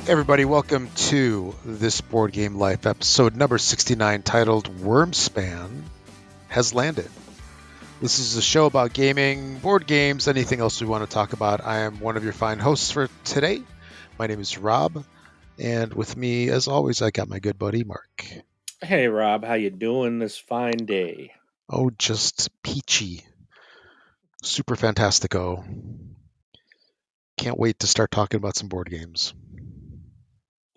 Everybody, welcome to This Board Game Life, episode number 69, titled Wyrmspan has landed. This is a show about gaming, board games, anything else we want to talk about. I am one of your fine hosts for today. My name is Rob, and with me, as always, I got my good buddy Mark. Hey Rob, how you doing this fine day? Oh, just peachy. Super fantastico. Can't wait to start talking about some board games.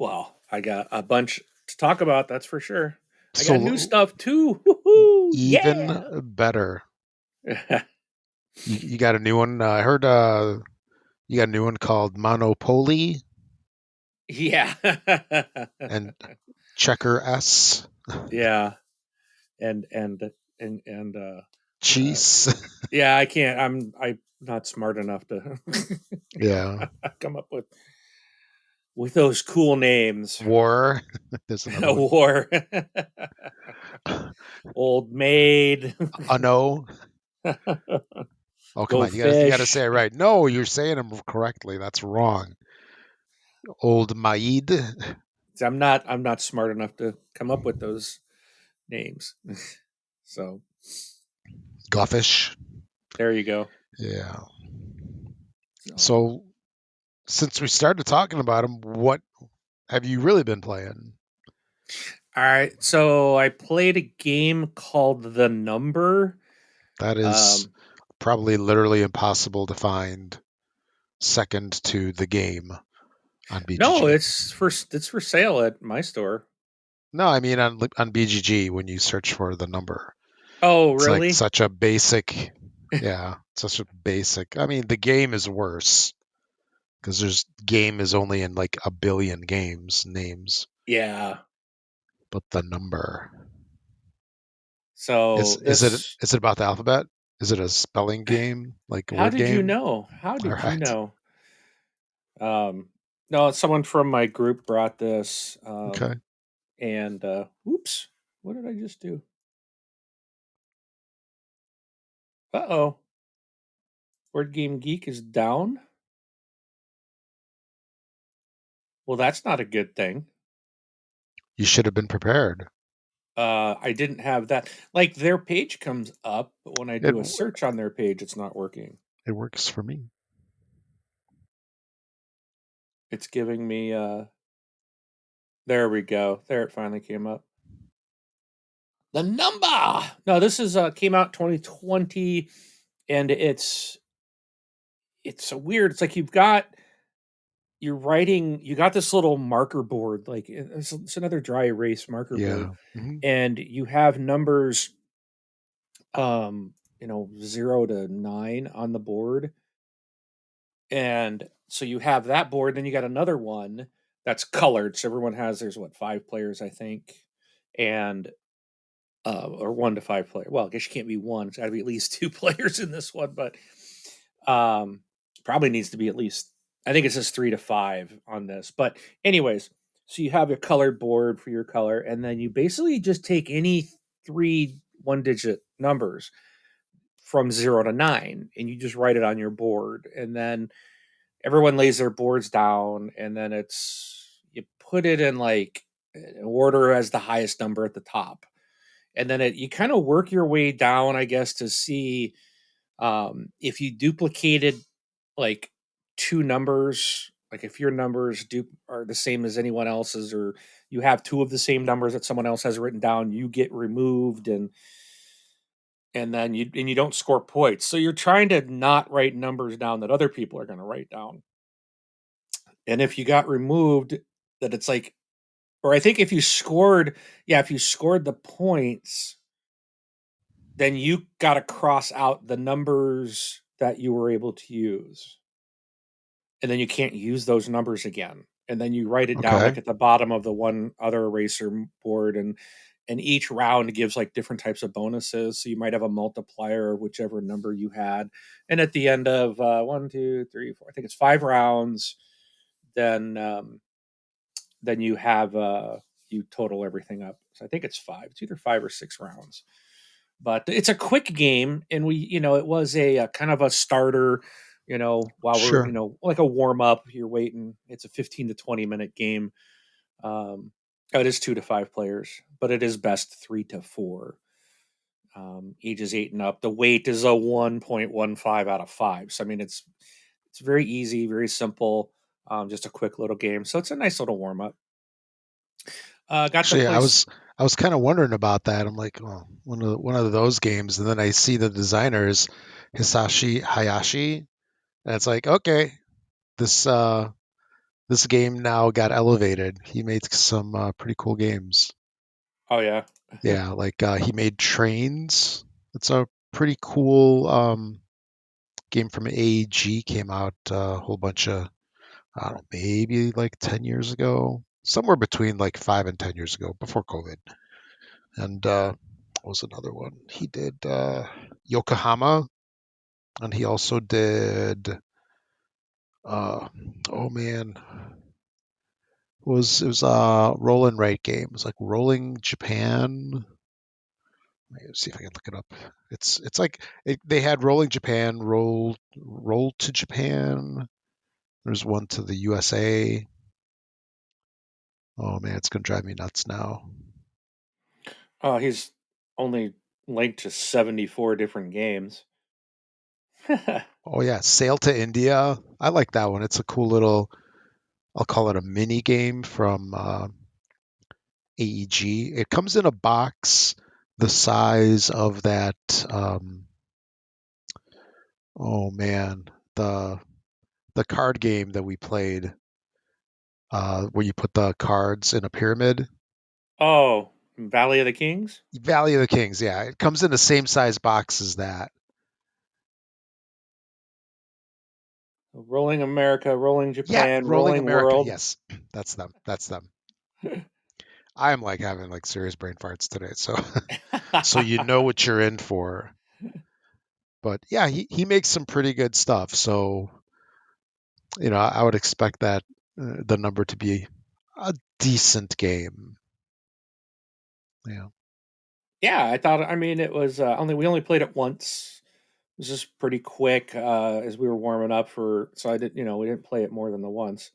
Well, I got a bunch to talk about, that's for sure. I got new So, stuff too. Woohoo! even Yeah. better. You got a new one? I heard you got a new one called Monopoly Yeah. and Checker S. Yeah. And Cheese. yeah, I can't I'm not smart enough to Yeah. come up with those cool names. War. There's another one. War. Old maid. No. Oh, come Go on. You gotta fish. say it right. No, you're saying them correctly. That's wrong. Old Maid. I'm not smart enough to come up with those names. So Guffish. there you go. Yeah. So since we started talking about them, what have you really been playing? All right. So I played a game called The Number. That is probably literally impossible to find second to the game on BGG. No, it's for sale at my store. No, I mean on BGG when you search for the number. Oh, It's like really? such a basic, yeah, such a basic. I mean, the game is worse because game is only in like a billion games names, Yeah. but the number So is this. it about the alphabet? Is it a spelling game, like a How word did you game? know? How All did you right. know? No, someone from my group brought this. Okay. And oops, what did I just do? Uh-oh. Word Game Geek is down. Well, that's not a good thing. You should have been prepared. I didn't have that. Like their page comes up, but when I It do a search on their page, it's not working. it works for me. It's giving me there we go. There it finally came up. The number. No, this is came out 2020 and it's a weird. It's like you're writing, you got this little marker board, like it's another dry erase marker board, Yeah. Hmm. and you have numbers 0 to 9 on the board. And so you have that board, then you got another one that's colored. So everyone has, there's what, 5 players, I think. And or 1 to 5 player. Well, I guess you can't be one. It's gotta be at least 2 players in this one, but um probably needs to be at least, I think it says 3 to 5 on this. But anyways, so you have your colored board for your color, and then you basically just take any 3 one-digit numbers from 0 to 9 and you just write it on your board, and then everyone lays their boards down, and then you put it in like an order as the highest number at the top, and then you kind of work your way down, I guess, to see if you duplicated like 2 numbers, like if your numbers are the same as anyone else's, or you have 2 of the same numbers that someone else has written down, you get removed, and then you don't score points. So you're trying to not write numbers down that other people are going to write down. And if you got removed, that it's like, or I think if you scored, yeah, if you scored the points, then you got to cross out the numbers that you were able to use. And then you can't use those numbers again. And then you write it down Okay. like at the bottom of the one other eraser board, and each round gives like different types of bonuses. So you might have a multiplier of whichever number you had. And at the end of 1, 2, 3, 4, I think it's 5 rounds, then you have you total everything up. So I think it's 5. It's either 5 or 6 rounds. But it's a quick game, and it was a kind of a starter. while we're, Sure. like a warm up, you're waiting. It's a 15 to 20-minute game. It is 2 to 5 players, but it is best 3 to 4. Ages 8 and up. The weight is a 1.15 out of 5. So I mean, it's very easy, very simple. Just a quick little game. So it's a nice little warm up. Got to Actually, play. I was kind of wondering about that. I'm like, oh, one of those games, and then I see the designers, Hisashi Hayashi, and it's like, okay, this this game now got elevated. He made some pretty cool games. Oh yeah. Yeah, like he made Trains. It's a pretty cool game from AEG. Came out a whole bunch of, I don't know, maybe like 10 years ago, somewhere between like 5 and 10 years ago, before COVID. And what was another one? He did Yokohama, and he also did. Oh man, it was a roll and write game. It was like Rolling Japan. Let me see if I can look it up. It's like they had Rolling Japan, roll to Japan. There's one to the USA. Oh man, it's gonna drive me nuts now. He's only linked to 74 different games. Oh yeah, Sail to India. I like that one. It's a cool little. I'll call it a mini game from AEG. It comes in a box the size of that. Oh man, the the card game that we played, where you put the cards in a pyramid. Oh, Valley of the Kings? Valley of the Kings. Yeah, it comes in the same size box as that. Rolling America, Rolling Yeah, Japan, Rolling Rolling America. World. Yes, that's them. That's them. I am like having like serious brain farts today, so so you know what you're in for. But yeah, he makes some pretty good stuff. So I would expect that the number to be a decent game. Yeah. Yeah, I thought. I mean, it was we only played it once. It was just pretty quick as we were warming up for. So I did. We didn't play it more than the once.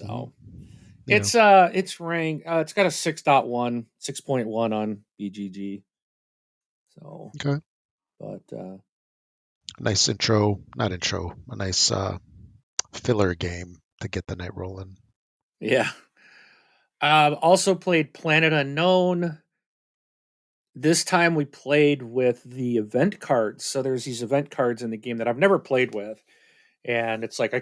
Hmm. So Yeah. it's ranked. It's got a 6.1 on BGG. So, Okay. but Nice intro, not intro, a nice filler game to get the night rolling. yeah. Also played Planet Unknown. This time we played with the event cards. So there's these event cards in the game that I've never played with, and it's like I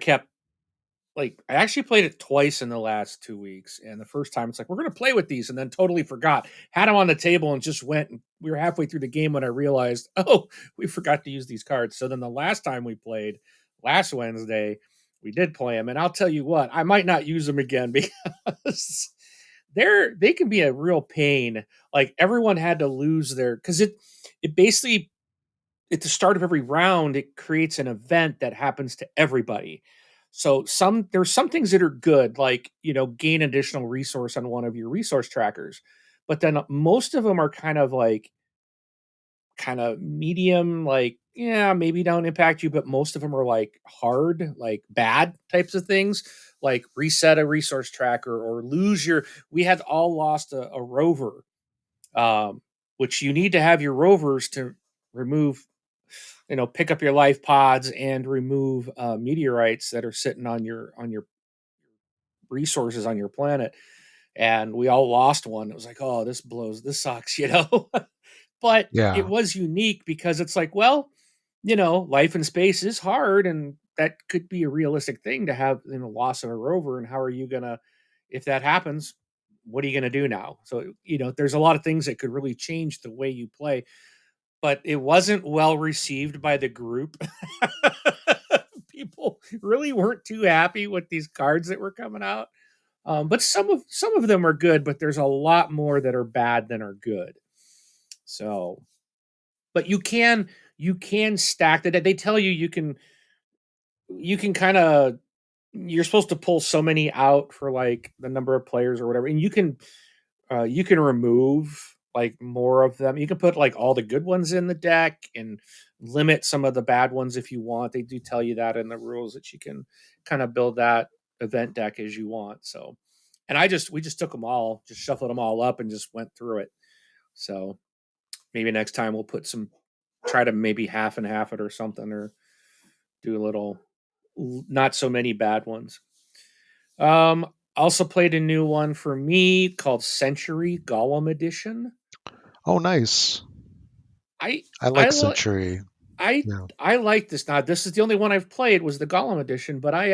actually played it twice in the last 2 weeks. And the first time it's like, we're going to play with these, and then totally forgot, had them on the table and just went. And we were halfway through the game when I realized, oh, we forgot to use these cards. So then the last time we played last Wednesday, we did play them. And I'll tell you what, I might not use them again because they can be a real pain. Like everyone had to lose because it basically at the start of every round, it creates an event that happens to everybody. So there's some things that are good, like gain additional resource on one of your resource trackers, but then most of them are kind of medium, like yeah, maybe don't impact you, but most of them are like hard, like bad types of things, like reset a resource tracker or lose your. We had all lost a rover, which you need to have your rovers to remove pick up your life pods and remove meteorites that are sitting on your resources on your planet. And we all lost one. It was like, oh, this sucks, But it Yeah. was unique because it's like, well, life in space is hard, and that could be a realistic thing to have loss of a rover. And how are you gonna, if that happens, what are you gonna do now? So there's a lot of things that could really change the way you play, but it wasn't well received by the group. People really weren't too happy with these cards that were coming out. But some of them are good, but there's a lot more that are bad than are good. So, but you can stack that. They tell you can kind of, you're supposed to pull so many out for like the number of players or whatever, and you can remove like more of them. You can put like all the good ones in the deck and limit some of the bad ones if you want. They do tell you that in the rules that you can kind of build that event deck as you want. So, and we just took them all, just shuffled them all up and just went through it. So maybe next time we'll try to maybe half and half it or something, or do a little, not so many bad ones. Also played a new one for me called Century Golem Edition. Oh, nice. I I I like lo- Century. I Yeah. I like this. Now this is the only one I've played was the Golem Edition, but I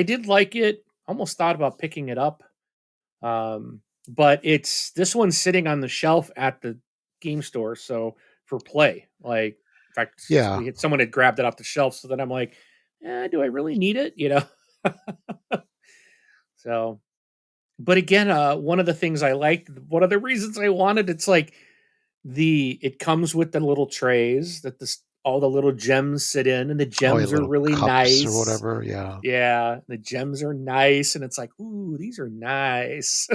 did like it. Almost thought about picking it up. But it's this one's sitting on the shelf at the game store, so for play. Like, in fact, Yeah. someone had grabbed it off the shelf, so then I'm like, do I really need it? So, but again, one of the things I liked, one of the reasons I wanted, it's like it comes with the little trays that all the little gems sit in, and the Oh, yeah, gems are little really cups or nice. whatever. Yeah. Yeah, the gems are nice, and it's like, ooh, these are nice.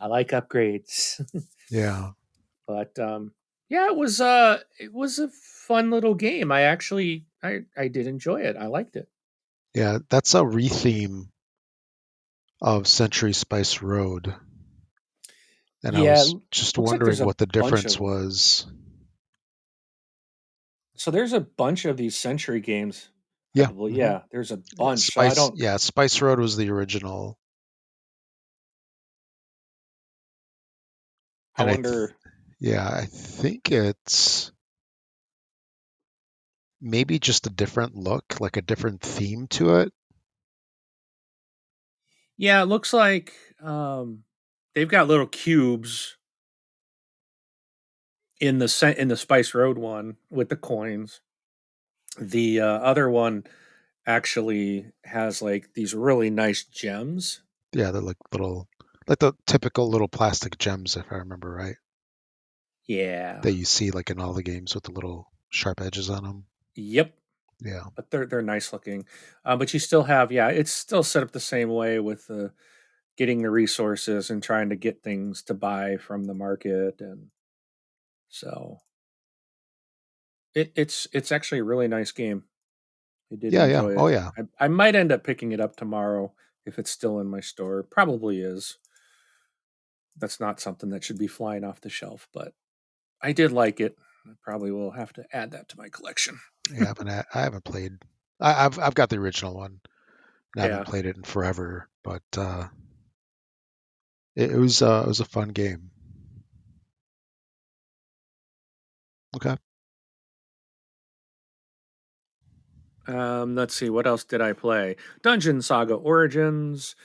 I like upgrades. Yeah. But yeah, it was a fun little game. I did enjoy it. I liked it. Yeah. That's a retheme of Century Spice Road. And I Yeah, was just looks like there's wondering a what the bunch difference of them. was. So there's a bunch of these Century games. I Yeah. believe, yeah, there's a Yeah, bunch. So I don't. Spice Road was the original. I And wonder. I think it's maybe just a different look, like a different theme to it. Yeah, it looks like they've got little cubes in the Spice Road one with the coins. The other one actually has like these really nice gems. Yeah, they're like little, like the typical little plastic gems, if I remember right, Yeah. that you see like in all the games with the little sharp edges on them. Yep. Yeah. But they're nice looking. But you still have, yeah, it's still set up the same way with getting the resources and trying to get things to buy from the market, and so it's actually a really nice game. I did Yeah, yeah. enjoy Oh, it. yeah. I might end up picking it up tomorrow if it's still in my store. Probably is. That's not something that should be flying off the shelf, but I did like it. I probably will have to add that to my collection. I haven't played. I've got the original one. And I haven't Yeah. played it in forever, but it was a fun game. Okay. Let's see, what else did I play? Dungeon Saga Origins.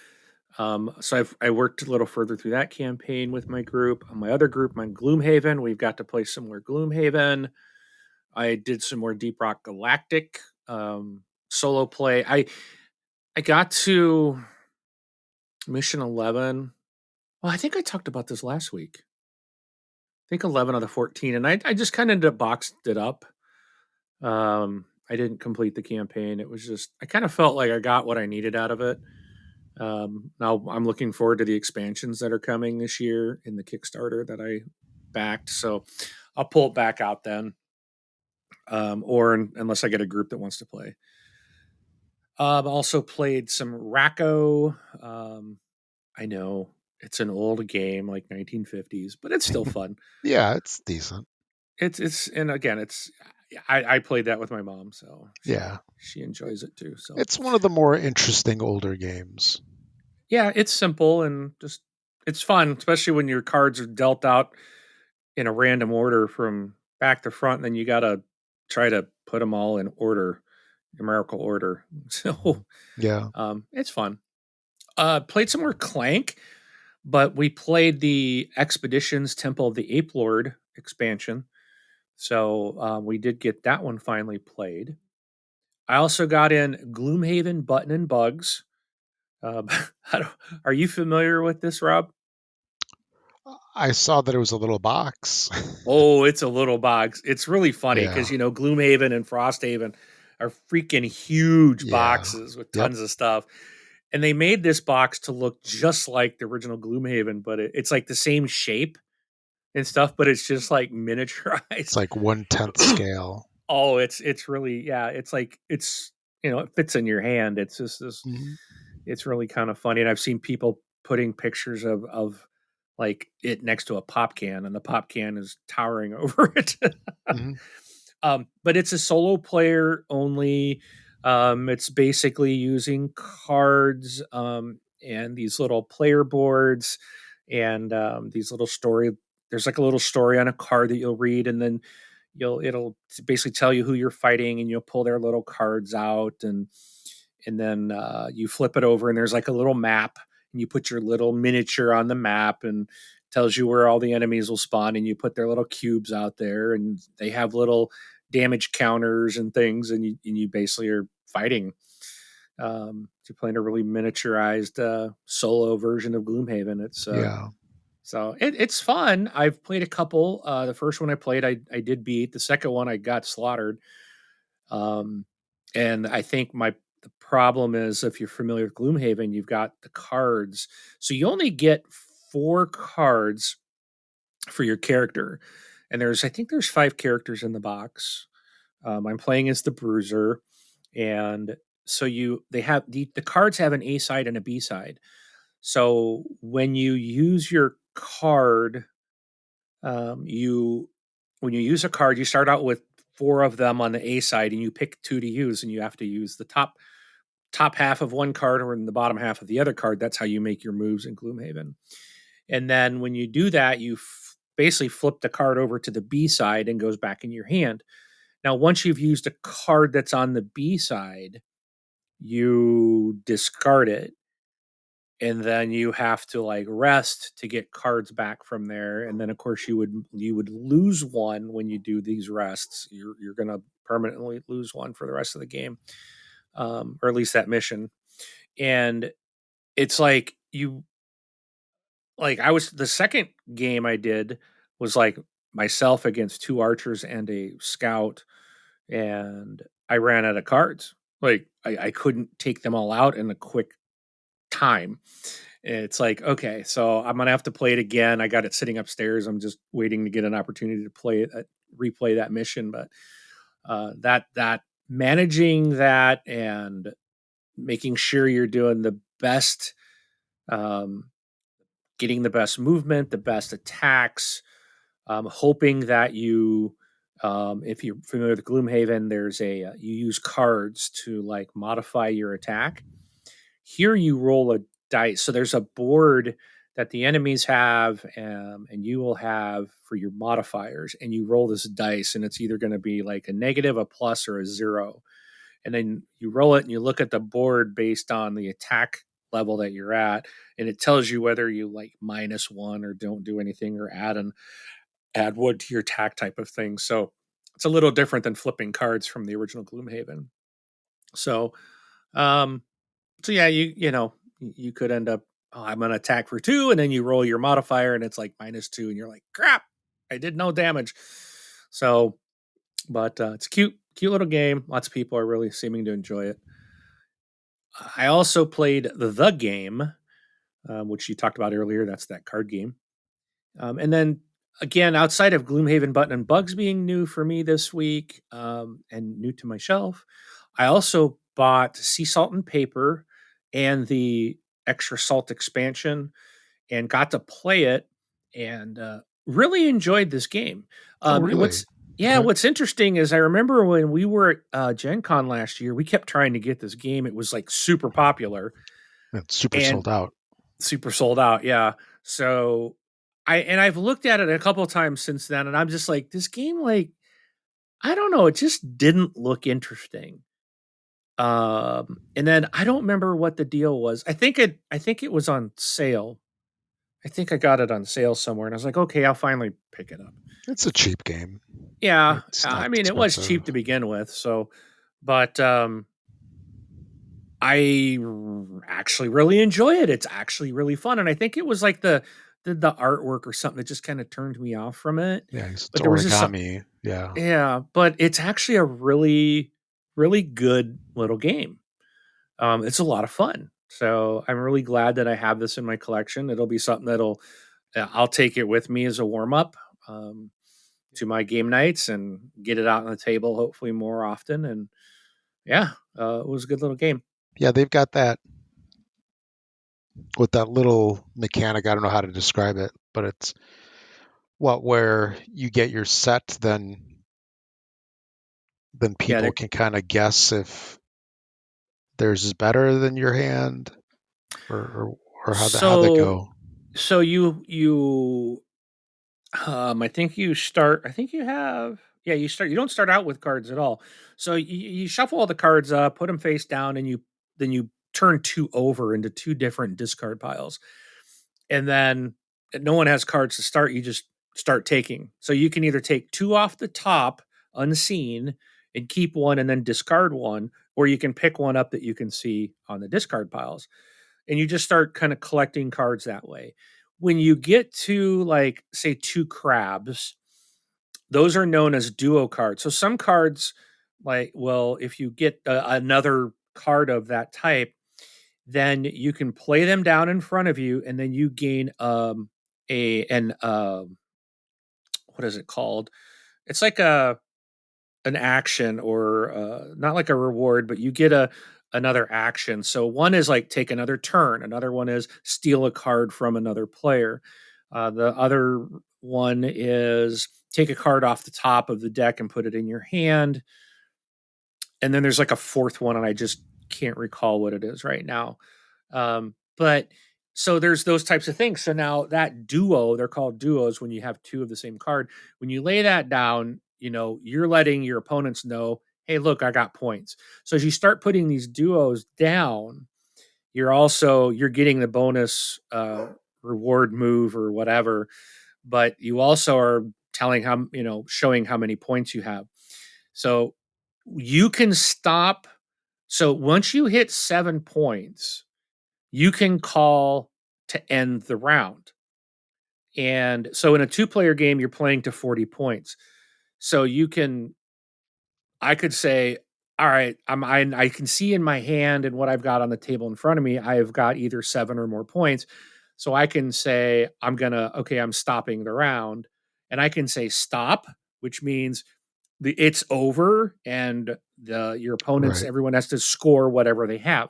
So I worked a little further through that campaign with my group. On my other group, my Gloomhaven, we've got to play some more Gloomhaven. I did some more Deep Rock Galactic solo play. I got to mission 11. Well, I think I talked about this last week. I think 11 of the 14, and I just kind of boxed it up. I didn't complete the campaign. It was just I kind of felt like I got what I needed out of it. Now I'm looking forward to the expansions that are coming this year in the Kickstarter that I backed. So I'll pull it back out then, unless I get a group that wants to play. Also played some Racco. I know it's an old game, like 1950s, but it's still fun. Yeah, it's decent. It's and again, I played that with my mom, so Yeah. she enjoys it too. So It's one of the more interesting older games. yeah, it's simple and just it's fun, especially when your cards are dealt out in a random order from back to front, and then you gotta try to put them all in order, numerical order. So Yeah. it's fun. Played some more Clank, but we played the Expeditions Temple of the Ape Lord expansion. So we did get that one finally played. I also got in Gloomhaven Button and Bugs. Uh, are you familiar with this, Rob? I saw that it was a little box. Oh, it's a little box. It's really funny because Yeah. Gloomhaven and Frosthaven are freaking huge Yeah. boxes with Yep. tons of stuff. And they made this box to look just like the original Gloomhaven, but it's like the same shape and stuff, but it's just like miniaturized. It's like 1/10 scale. Oh, it's really, yeah. It's like it fits in your hand. It's just this. Mm-hmm. It's really kind of funny, and I've seen people putting pictures of like it next to a pop can, and the pop can is towering over it. Mm-hmm. But it's a solo player only. It's basically using cards and these little player boards and these little story. There's like a little story on a card that you'll read, and then it'll basically tell you who you're fighting, and you'll pull their little cards out, and then you flip it over, and there's like a little map, and you put your little miniature on the map, and tells you where all the enemies will spawn, and you put their little cubes out there, and they have little damage counters and things, and you basically are fighting. You're playing a really miniaturized solo version of Gloomhaven. It's fun. I've played a couple. The first one I played, I did beat. The second one I got slaughtered. And I think the problem is, if you're familiar with Gloomhaven, you've got the cards. So you only get 4 cards for your character. And I think there's 5 characters in the box. I'm playing as the Bruiser, and so they have the cards have an A side and a B side. So when you use your card, when you use a card, you start out with 4 of them on the A side, and you pick 2 to use, and you have to use the top half of one card or in the bottom half of the other card. That's how you make your moves in Gloomhaven. And then when you do that, you basically flip the card over to the B side and goes back in your hand. Now, once you've used a card that's on the B side, you discard it, and then you have to like rest to get cards back from there. And then of course you would lose one when you do these rests. You're going to permanently lose one for the rest of the game, or at least that mission. And it's like the second game I did was like myself against 2 archers and a scout, and I ran out of cards. Like I couldn't take them all out in a quick time. It's like, okay, so I'm gonna have to play it again. I got it sitting upstairs. I'm just waiting to get an opportunity to replay that mission. But that managing that and making sure you're doing the best, getting the best movement, the best attacks, hoping that if you're familiar with Gloomhaven, there's you use cards to like modify your attack. Here you roll a dice. So there's a board that the enemies have, and you will have for your modifiers, and you roll this dice, and it's either going to be like a negative, a plus, or a 0. And then you roll it, and you look at the board based on the attack level that you're at, and it tells you whether you like -1 or don't do anything, or add wood to your attack type of thing. So it's a little different than flipping cards from the original Gloomhaven. So, so yeah, you could end up, I'm going to attack for 2, and then you roll your modifier, and it's like -2, and you're like, crap, I did no damage. So, but it's cute little game. Lots of people are really seeming to enjoy it. I also played the game, which you talked about earlier. That's that card game. And then again, outside of Gloomhaven Button and Bugs being new for me this week, and new to my shelf, I also bought Sea Salt and Paper and the Extra Salt expansion, and got to play it, and really enjoyed this game. Oh, really? Okay. What's interesting is I remember when we were at Gen Con last year, we kept trying to get this game. It was like super popular. It's super and sold out. Super sold out, yeah. So I've looked at it a couple of times since then, and I'm just like, this game, like, I don't know, it just didn't look interesting. And then I don't remember what the deal was. I think it was on sale. I think I got it on sale somewhere, and I was like, okay, I'll finally pick it up. It's a cheap game. Yeah, It's not I mean, it was cheap to begin with, so, but I actually really enjoy it. It's actually really fun, and I think it was like the artwork or something that just kind of turned me off from it. Yeah, it's But there was just origami. yeah, but it's actually a really, really good little game. It's a lot of fun. So I'm really glad that I have this in my collection. It'll be something I'll take it with me as a warm up um, to my game nights and get it out on the table hopefully more often. And yeah, it was a good little game. Yeah, they've got that with that little mechanic. I don't know how to describe it, but it's where you get your set, then Yeah, people can kind of guess if theirs is better than your hand, or how they so go. so you I think you start. I think you have. Yeah, you start. You don't start out with cards at all. So you shuffle all the cards up, put them face down, and you turn two over into two different discard piles, and then no one has cards to start. You just start taking. So you can either take two off the top unseen and keep one, and then discard one, or you can pick one up that you can see on the discard piles, and you just start kind of collecting cards that way. When you get to like say two crabs, those are known as duo cards. So some cards like well if you get another card of that type, then you can play them down in front of you and then you gain a an what is it called? It's like an action or not like a reward, but you get a another action. So one is like take another turn. Another one is steal a card from another player. The other one is take a card off the top of the deck and put it in your hand. And then there's like a fourth one, and I just can't recall what it is right now. But so there's those types of things. So now that duo, they're called duos when you have two of the same card. When you lay that down, you're letting your opponents know, hey, look, I got points. So as you start putting these duos down, you're getting the bonus reward move or whatever, but you also are telling how showing how many points you have. So you can stop. So once you hit 7 points, you can call to end the round. And so in a two-player game, you're playing to 40 points. So I could say, all right, I can see in my hand and what I've got on the table in front of me, I've got either 7 or more points. So I can say, I'm stopping the round. And I can say stop, which means it's over and your opponents, Right. everyone has to score whatever they have.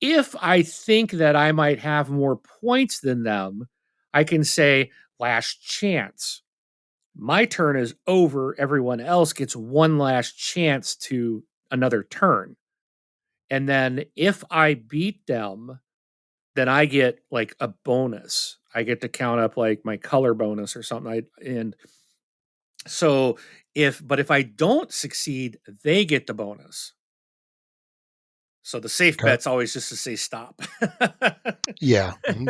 If I think that I might have more points than them, I can say last chance. My turn is over. Everyone else gets one last chance to another turn. And then if I beat them, then I get like a bonus. I get to count up like my color bonus or something. And so if I don't succeed, they get the bonus. So the safe Okay. bet's always just to say stop. Yeah. Hmm.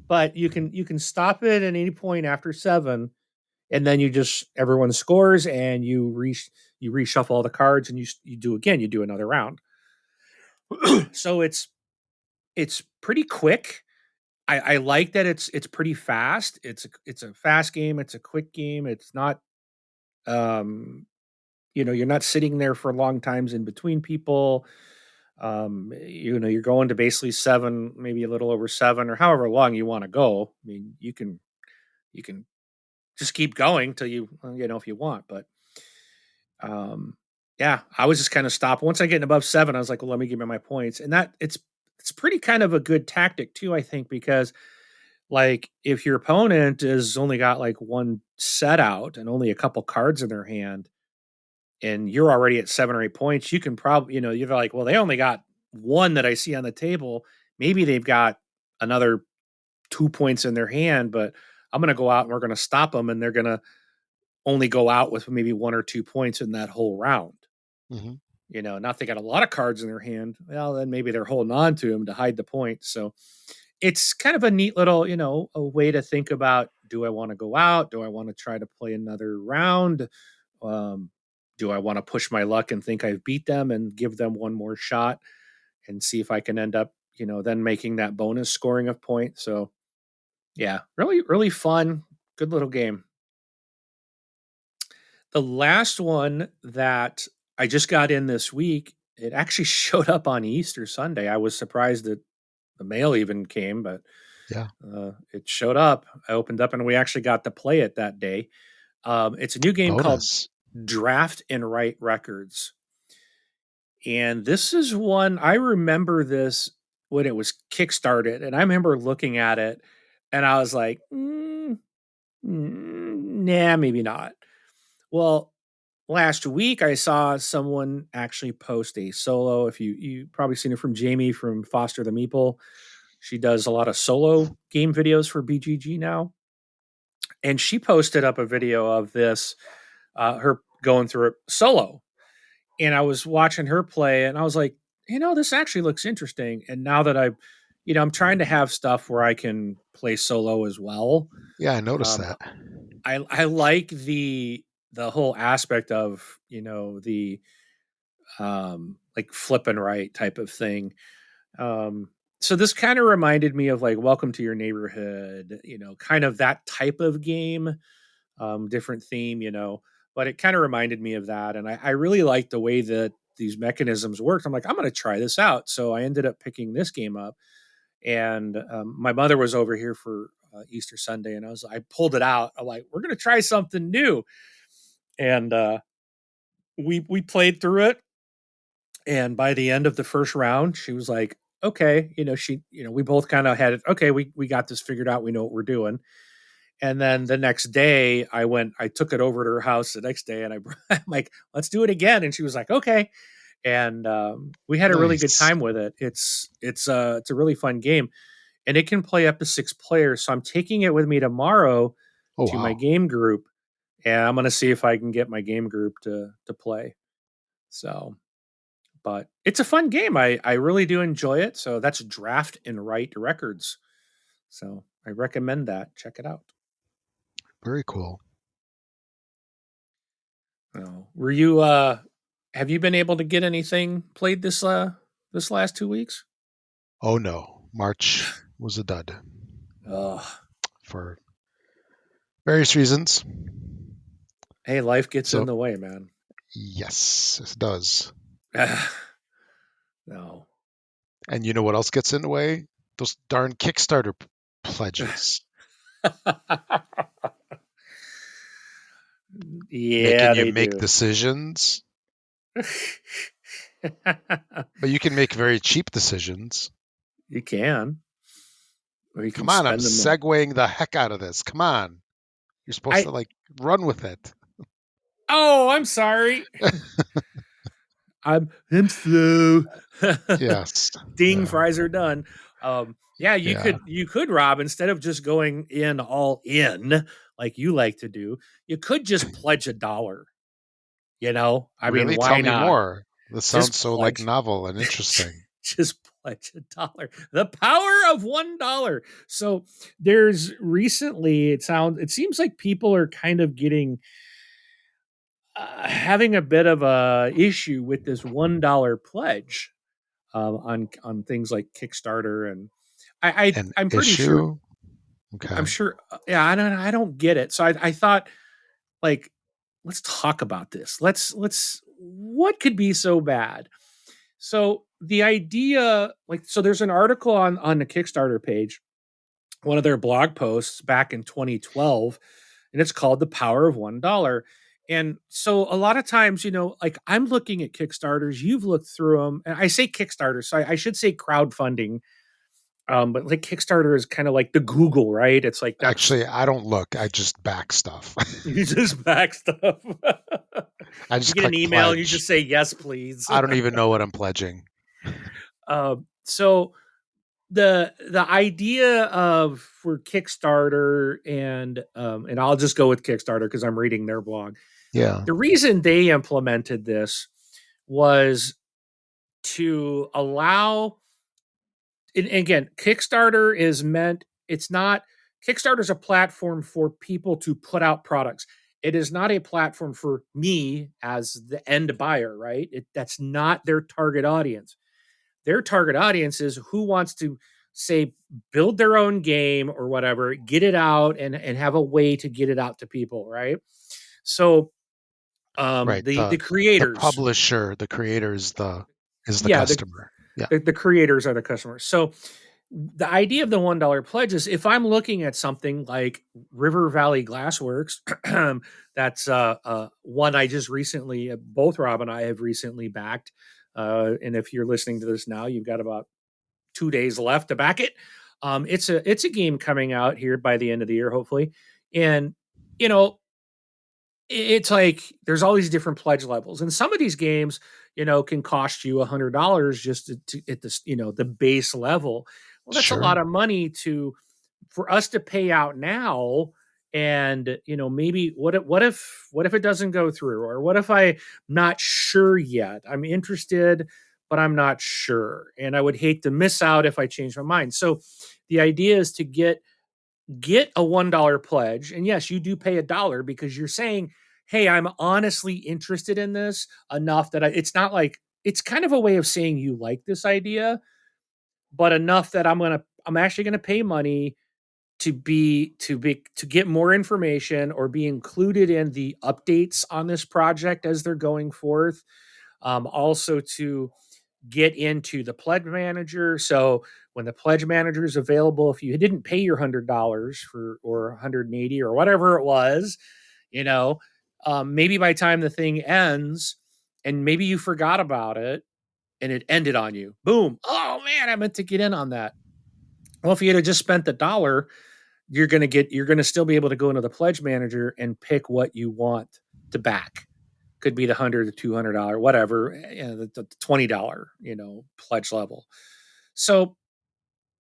But you can stop it at any point after 7, and then everyone scores and you reshuffle all the cards and you do another round. So it's pretty quick. I like that it's pretty fast. It's a fast game, it's a quick game. It's not um you're not sitting there for long times in between people. You're going to basically 7, maybe a little over 7 or however long you want to go. I mean, you can just keep going till if you want, but um yeah, I was just kind of stopped once I get above 7. I was like, well, let me give me my points. And that it's pretty kind of a good tactic too, I think, because like if your opponent is only got like one set out and only a couple cards in their hand and you're already at 7 or 8 points, you can probably, you're like, well, they only got one that I see on the table. Maybe they've got another 2 points in their hand, but I'm going to go out and we're going to stop them. And they're going to only go out with maybe 1 or 2 points in that whole round. Hmm. Not if they got a lot of cards in their hand. Well, then maybe they're holding on to them to hide the points. So it's kind of a neat little, a way to think about, do I want to go out? Do I want to try to play another round? Um, do I want to push my luck and think I've beat them and give them one more shot and see if I can end up, then making that bonus scoring of points? So yeah, really, really fun. Good little game. The last one that I just got in this week, it actually showed up on Easter Sunday. I was surprised that the mail even came, but Yeah. it showed up. I opened up and we actually got to play it that day. It's a new game called Bonus. Draft and Write Records. And this is one I remember this when it was kickstarted, and I remember looking at it and I was like, nah, maybe not. Well, last week I saw someone actually post a solo. If you probably seen it from Jamie from Foster the Meeple. She does a lot of solo game videos for BGG now. And she posted up a video of this, her going through it solo. And I was watching her play and I was like, this actually looks interesting. And now that I'm trying to have stuff where I can play solo as well. Yeah, I noticed Um, that. I like the whole aspect of, the like flip and right type of thing. So this kind of reminded me of like Welcome to Your Neighborhood, kind of that type of game, different theme, but it kind of reminded me of that. And I really liked the way that these mechanisms worked. I'm like, I'm going to try this out. So I ended up picking this game up. And my mother was over here for Easter Sunday, and I pulled it out. I'm like, we're going to try something new. And we played through it. And by the end of the first round, she was like, okay, we both kind of had it. Okay, we got this figured out. We know what we're doing. And then the next day I took it over to her house the next day and I'm like, let's do it again. And she was like, okay. And we had a really good Nice. time with it. It's a really fun game and it can play up to 6 players. So I'm taking it with me tomorrow Oh, to my wow. game group and I'm going to see if I can get my game group to play. So, but it's a fun game. I really do enjoy it. So that's Draft and Write Records. So I recommend that. Check it out. Very cool. Oh, were you have you been able to get anything played this last 2 weeks? Oh, no. March was a dud Oh, for various reasons. hey, life gets in So, the way, man. yes, it does. No. And you know what else gets in the way? Those darn Kickstarter pledges. Making Yeah, you they make do. decisions. But you can make very cheap decisions. You can. Or you can Come on, I'm spend them on. segueing the heck out of this. Come on. You're supposed I to like run with it. Oh, I'm sorry. I'm slow. Yes. Ding, Yeah. fries are done. Yeah, Yeah. you could, Rob, instead of just going in all in like you like to do, you could just pledge $1. I mean, Really? Tell why me not? more. This sounds Just so like pledge, novel and interesting. just pledge $1. The power of $1. So there's recently, it seems like people are kind of getting having a bit of a issue with this $1 pledge on things like Kickstarter, and An I'm pretty sure. issue? Okay. I'm sure. Yeah, I don't get it. So I thought, like, let's talk about this. Let's what could be so bad? So the idea, like, so there's an article on the Kickstarter page, one of their blog posts back in 2012, and it's called "The Power of $1." And so a lot of times, like I'm looking at Kickstarters, you've looked through them, and I say Kickstarter, so I should say crowdfunding. But like Kickstarter is kind of like the Google, right? It's like that's Actually, I don't look. I just back stuff. you just back stuff. I You just get an click email and you pledge. just say yes, please. I don't even know what I'm pledging. So the idea of for Kickstarter and I'll just go with Kickstarter because I'm reading their blog. Yeah. The reason they implemented this was to allow, and again, Kickstarter is meant, it's not, Kickstarter is a platform for people to put out products. It is not a platform for me as the end buyer, right? That's not their target audience. Their target audience is who wants to, say, build their own game or whatever, get it out and have a way to get it out to people, right? So Right. the The creators, publisher, the creator is the yeah, customer. Yeah. the creators are the customers. So the idea of the $1 pledge is if I'm looking at something like River Valley Glassworks, that's one I just recently, both Rob and I have recently backed. And if you're listening to this now, you've got about 2 days left to back it. It's a game coming out here by the end of the year, hopefully. And you know, it's like there's all these different pledge levels, and some of these games, can cost you $100 just to at this, the base level. Well, that's a Sure. lot of money for us to pay out now. And maybe what if it doesn't go through, or what if I'm not sure yet? I'm interested, but I'm not sure, and I would hate to miss out if I change my mind. So the idea is to get a $1 pledge. And yes, you do pay a dollar because you're saying, hey, I'm honestly interested in this enough that it's not like it's kind of a way of saying you like this idea, but enough that I'm actually gonna pay money to get more information or be included in the updates on this project as they're going forth. Also to get into the pledge manager. So when the pledge manager is available, if you didn't pay your $100 for or 180 or whatever it was, you know, maybe by the time the thing ends, and maybe you forgot about it and it ended on you. Boom! Oh man, I meant to get in on that. Well, if you had just spent the dollar, you're gonna still be able to go into the pledge manager and pick what you want to back. Could be the $100 to $200, whatever, the $20, pledge level. So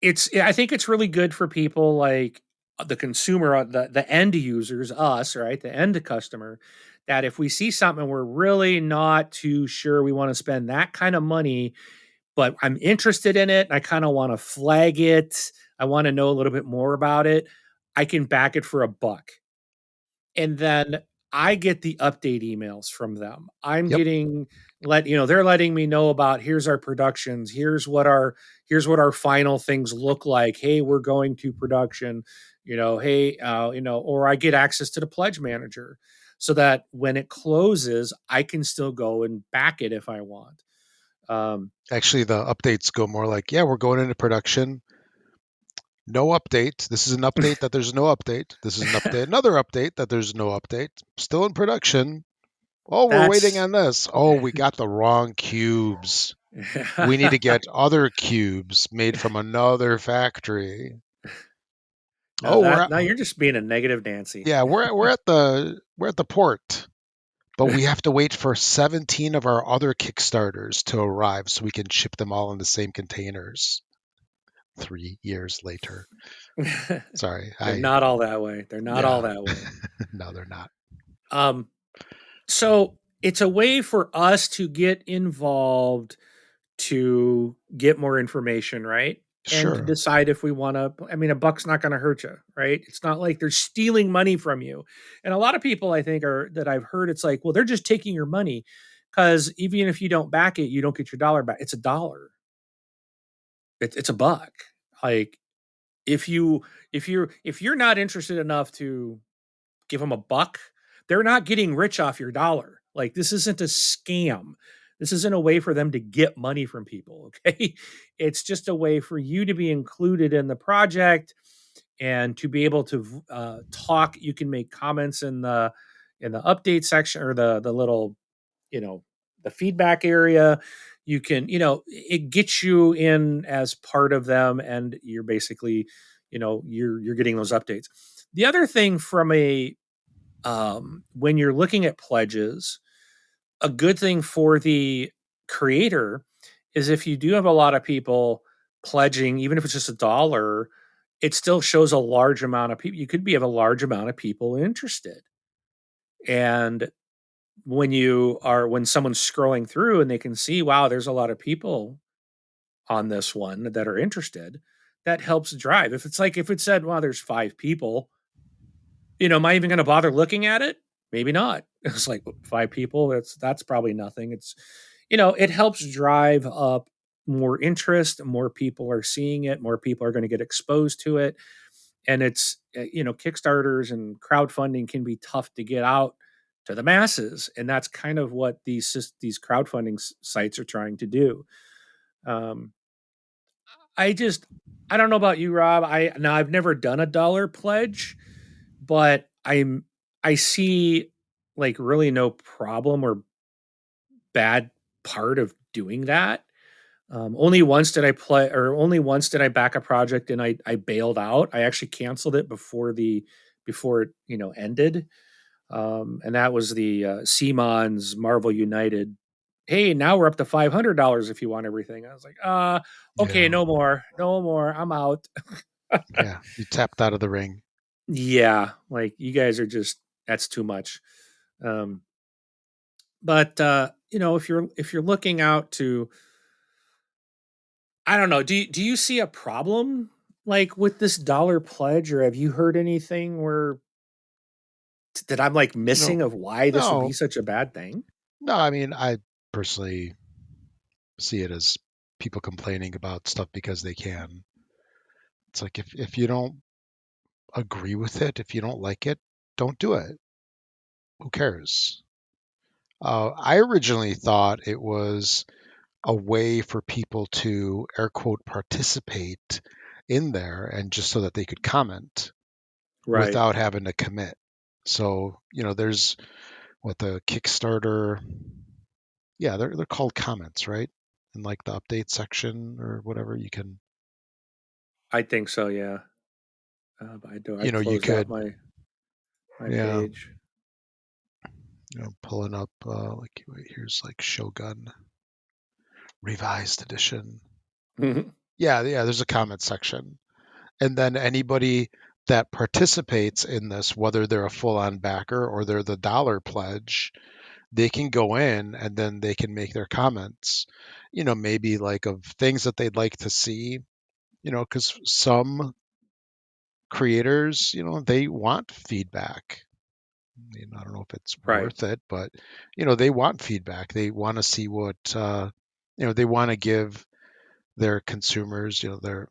I think it's really good for people like the consumer, the end users, us, right, the end customer, that if we see something we're really not too sure we want to spend that kind of money, but I'm interested in it, and I kind of want to flag it. I want to know a little bit more about it. I can back it for $1. And then I get the update emails from them. I'm Yep. getting they're letting me know about here's our productions, here's what our final things look like. Hey, we're going to production, hey, or I get access to the pledge manager so that when it closes, I can still go and back it if I want. Um, Actually, the updates go more like, yeah, we're going into production. No update. This is an update that there's no update. This is an update, another update that there's no update. Still in production. Oh, we're waiting that's on this. Oh, we got the wrong cubes. We need to get other cubes made from another factory. now Oh, that now you're just being a negative Nancy. yeah, we're at the port, but we have to wait for 17 of our other Kickstarters to arrive so we can ship them all in the same containers. 3 years later. Sorry, They're not all that way. They're not all yeah, that way. no, they're not. Um, so it's a way for us to get involved, to get more information, right? And to Sure. decide if we want to. I mean, $1's not going to hurt you, right? It's not like they're stealing money from you. And a lot of people, I think, are that I've heard, it's like, well, they're just taking your money because even if you don't back it, you don't get your dollar back. It's a dollar. It's $1. Like if you're not interested enough to give them $1, they're not getting rich off your dollar. Like this isn't a scam. This isn't a way for them to get money from people. Okay. It's just a way for you to be included in the project and to be able to talk. You can make comments in the update section, or the little, you know, the feedback area. You can, it gets you in as part of them, and you're basically, you're getting those updates. The other thing from a when you're looking at pledges, a good thing for the creator is if you do have a lot of people pledging, even if it's just $1, it still shows a large amount of people. You could be have a large amount of people interested. And when someone's scrolling through and they can see, wow, there's a lot of people on this one that are interested, that helps drive. If it said, wow, there's 5 people, am I even going to bother looking at it? Maybe not. It's like 5 people. That's probably nothing. It helps drive up more interest. More people are seeing it. More people are going to get exposed to it. And Kickstarters and crowdfunding can be tough to get out to the masses, and that's kind of what these crowdfunding sites are trying to do. Um, I just I don't know about you, Rob. I've never done a dollar pledge, but I see like really no problem or bad part of doing that. Only once did I play, or only once did I back a project and I bailed out. I actually canceled it before it ended, and that was the Siemens Marvel United. Hey, now we're up to $500 if you want everything. I was like, okay, Yeah, no more, no more. I'm out. yeah. You tapped out of the ring. Yeah, like you guys are just that's too much. Um, but if you're looking out to, I don't know, do you see a problem like with this dollar pledge, or have you heard anything where that I'm like No, missing of why this would be no, such a bad thing? no. I mean, I personally see it as people complaining about stuff because they can. It's like if you don't agree with it, if you don't like it, don't do it. Who cares? I originally thought it was a way for people to air quote participate in there and just so that they could comment Right. without having to commit. So, there's what the Kickstarter, yeah, they're called comments, right? In like the update section or whatever, you can, I think so, yeah. But I you closed out could, my yeah, page. pulling up like wait, here's like Shogun Revised Edition. Yeah, yeah, there's a comment section. And then anybody that participates in this, whether they're a full-on backer or they're the dollar pledge, they can go in and then they can make their comments, maybe like of things that they'd like to see, because some creators, they want feedback. I mean, I don't know if it's Right. worth it, but they want feedback. They want to see what they want to give their consumers, their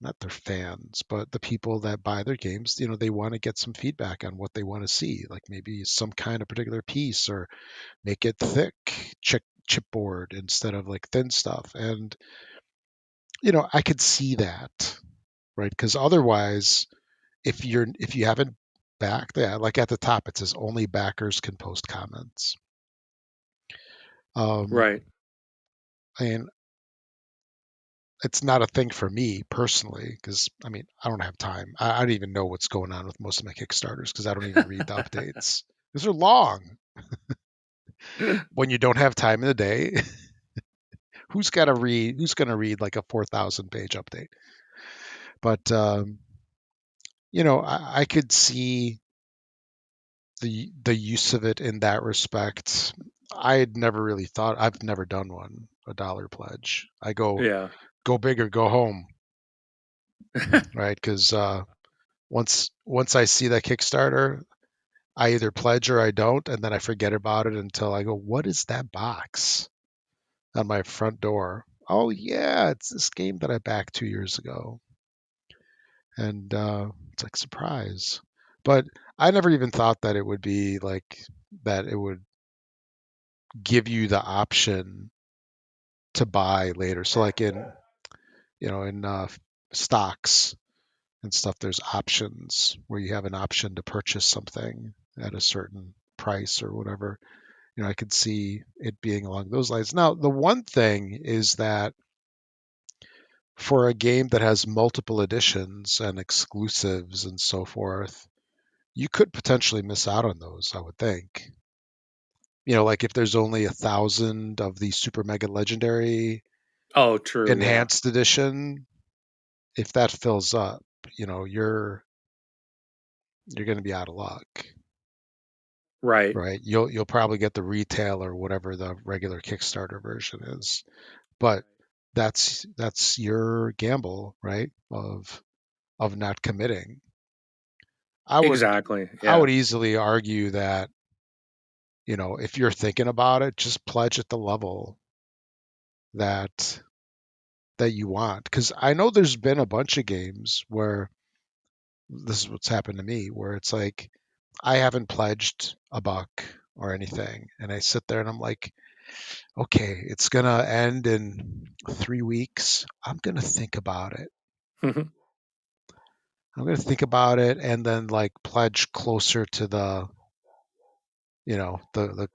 not their fans, but the people that buy their games, they want to get some feedback on what they want to see, like maybe some kind of particular piece or make it thick chipboard instead of like thin stuff. And I could see that, right? Because otherwise, if you haven't backed, yeah, like at the top it says only backers can post comments. Um, Right. and it's not a thing for me personally because I mean I don't have time. I don't even know what's going on with most of my Kickstarters because I don't even read the updates. These are long. When you don't have time in the day, who's got to read? Who's going to read like a 4,000 page update? But I could see the use of it in that respect. I had never really thought. I've never done one a dollar pledge. I Yeah. go big or go home, right? Because once I see that Kickstarter, I either pledge or I don't, and then I forget about it until I go, what is that box on my front door? Oh yeah, it's this game that I backed 2 years ago, and it's like surprise. But I never even thought that it would be like that. It would give you the option to buy later. So like in stocks and stuff, there's options where you have an option to purchase something at a certain price or whatever. I could see it being along those lines. Now, the one thing is that for a game that has multiple editions and exclusives and so forth, you could potentially miss out on those, I would think. Like if there's only 1,000 of the super mega legendary Oh, true, yeah. enhanced edition, if that fills up, you're going to be out of luck, Right. right? You'll probably get the retail or whatever the regular Kickstarter version is, but that's your gamble, right? Of not committing. I would Exactly. I Yeah. would easily argue that, if you're thinking about it, just pledge at the level that you want. Because I know there's been a bunch of games where this is what's happened to me, where it's like I haven't pledged a buck or anything, and I sit there and I'm like, okay, it's gonna end in 3 weeks. I'm gonna think about it. I'm going to think about it and then like pledge closer to the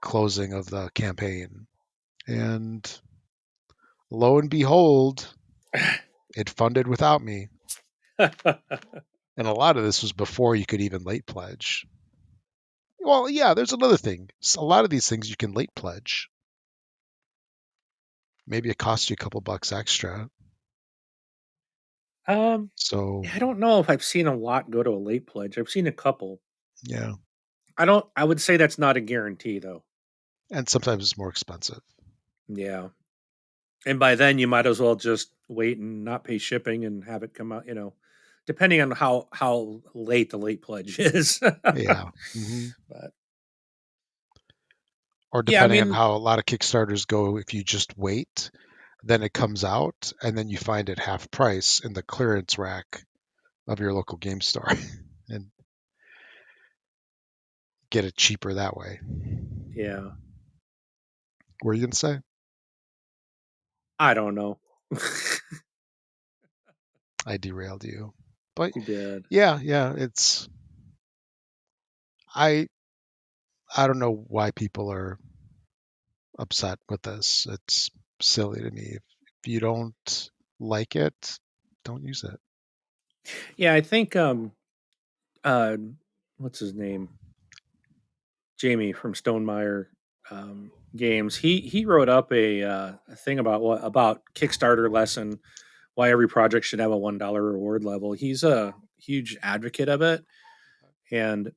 closing of the campaign. And lo and behold, it funded without me. And a lot of this was before you could even late pledge. Well, yeah, there's another thing. A lot of these things you can late pledge. Maybe it costs you a couple bucks extra. um, So, I don't know if I've seen a lot go to a late pledge. I've seen a couple. yeah. I would say that's not a guarantee though. And sometimes it's more expensive. Yeah. And by then you might as well just wait and not pay shipping and have it come out, depending on how late the late pledge is. Yeah. Hmm. But Or yeah, I depending on mean, how a lot of Kickstarters go, if you just wait, then it comes out and then you find it half price in the clearance rack of your local game store and get it cheaper that way. yeah, What are you going to say? I don't know. I derailed you. But You did. yeah, I I don't know why people are upset with this. It's silly to me. If you don't like it, don't use it. Yeah, I think uh what's his name? Jamie from Stonemeyer Games. He wrote up a thing about Kickstarter lesson, why every project should have a $1 reward level. He's a huge advocate of it, and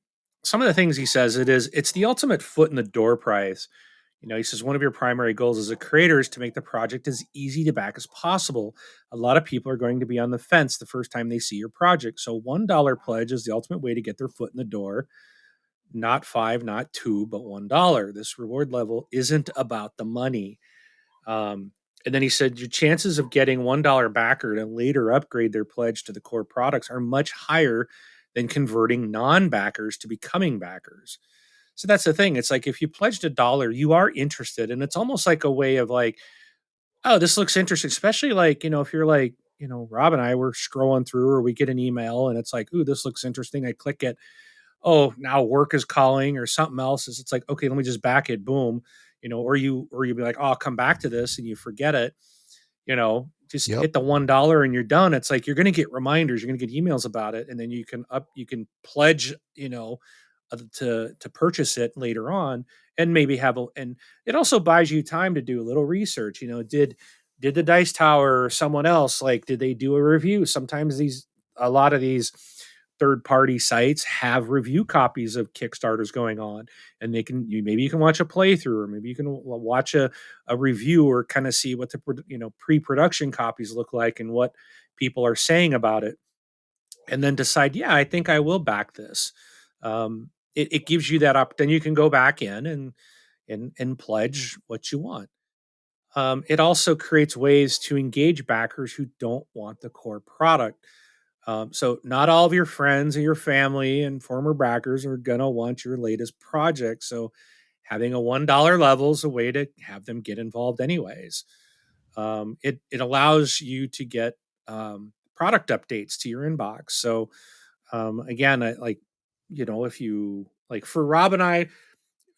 some of the things he says it's the ultimate foot in the door prize. He says one of your primary goals as a creator is to make the project as easy to back as possible. A lot of people are going to be on the fence the first time they see your project, so $1 pledge is the ultimate way to get their foot in the door. Not five, not two, but $1. This reward level isn't about the money. And then he said your chances of getting $1 backer to later upgrade their pledge to the core products are much higher than converting non-backers to becoming backers. So that's the thing. It's like if you pledged $1, you are interested, and it's almost like a way of like, oh, this looks interesting. Especially like if you're like Rob and I were scrolling through, or we get an email, and it's like, ooh, this looks interesting. I click it. Oh, now work is calling or something else. It's like, okay, let me just back it. Boom. Or you be like, oh, I'll come back to this, and you forget it. Just Yep. hit the $1 and you're done. It's like you're going to get reminders, you're going to get emails about it, and then you can pledge, to purchase it later on, and maybe and it also buys you time to do a little research. Did the Dice Tower or someone else, like, did they do a review? Sometimes a lot of these third party sites have review copies of Kickstarters going on, and maybe you can watch a playthrough, or maybe you can watch a review, or kind of see what the pre-production copies look like and what people are saying about it, and then decide, yeah, I think I will back this. It gives you that up, then you can go back in and pledge what you want. It also creates ways to engage backers who don't want the core product. So not all of your friends and your family and former backers are gonna want your latest project. So having a $1 level is a way to have them get involved anyways. It allows you to get product updates to your inbox. So again, if you like, for Rob and I,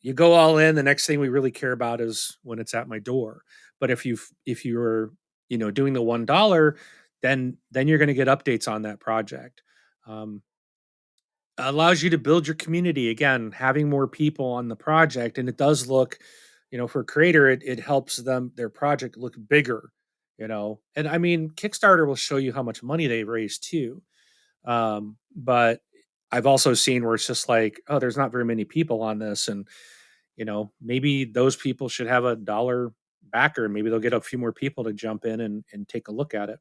you go all in. The next thing we really care about is when it's at my door. But if you're doing the $1, then you're going to get updates on that project. Um, Allows you to build your community again, having more people on the project, and it does look, for a creator, it helps their project look bigger. And I mean, Kickstarter will show you how much money they raised too. But I've also seen where it's just like, oh, there's not very many people on this, and maybe those people should have a dollar backer, and maybe they'll get a few more people to jump in and take a look at it.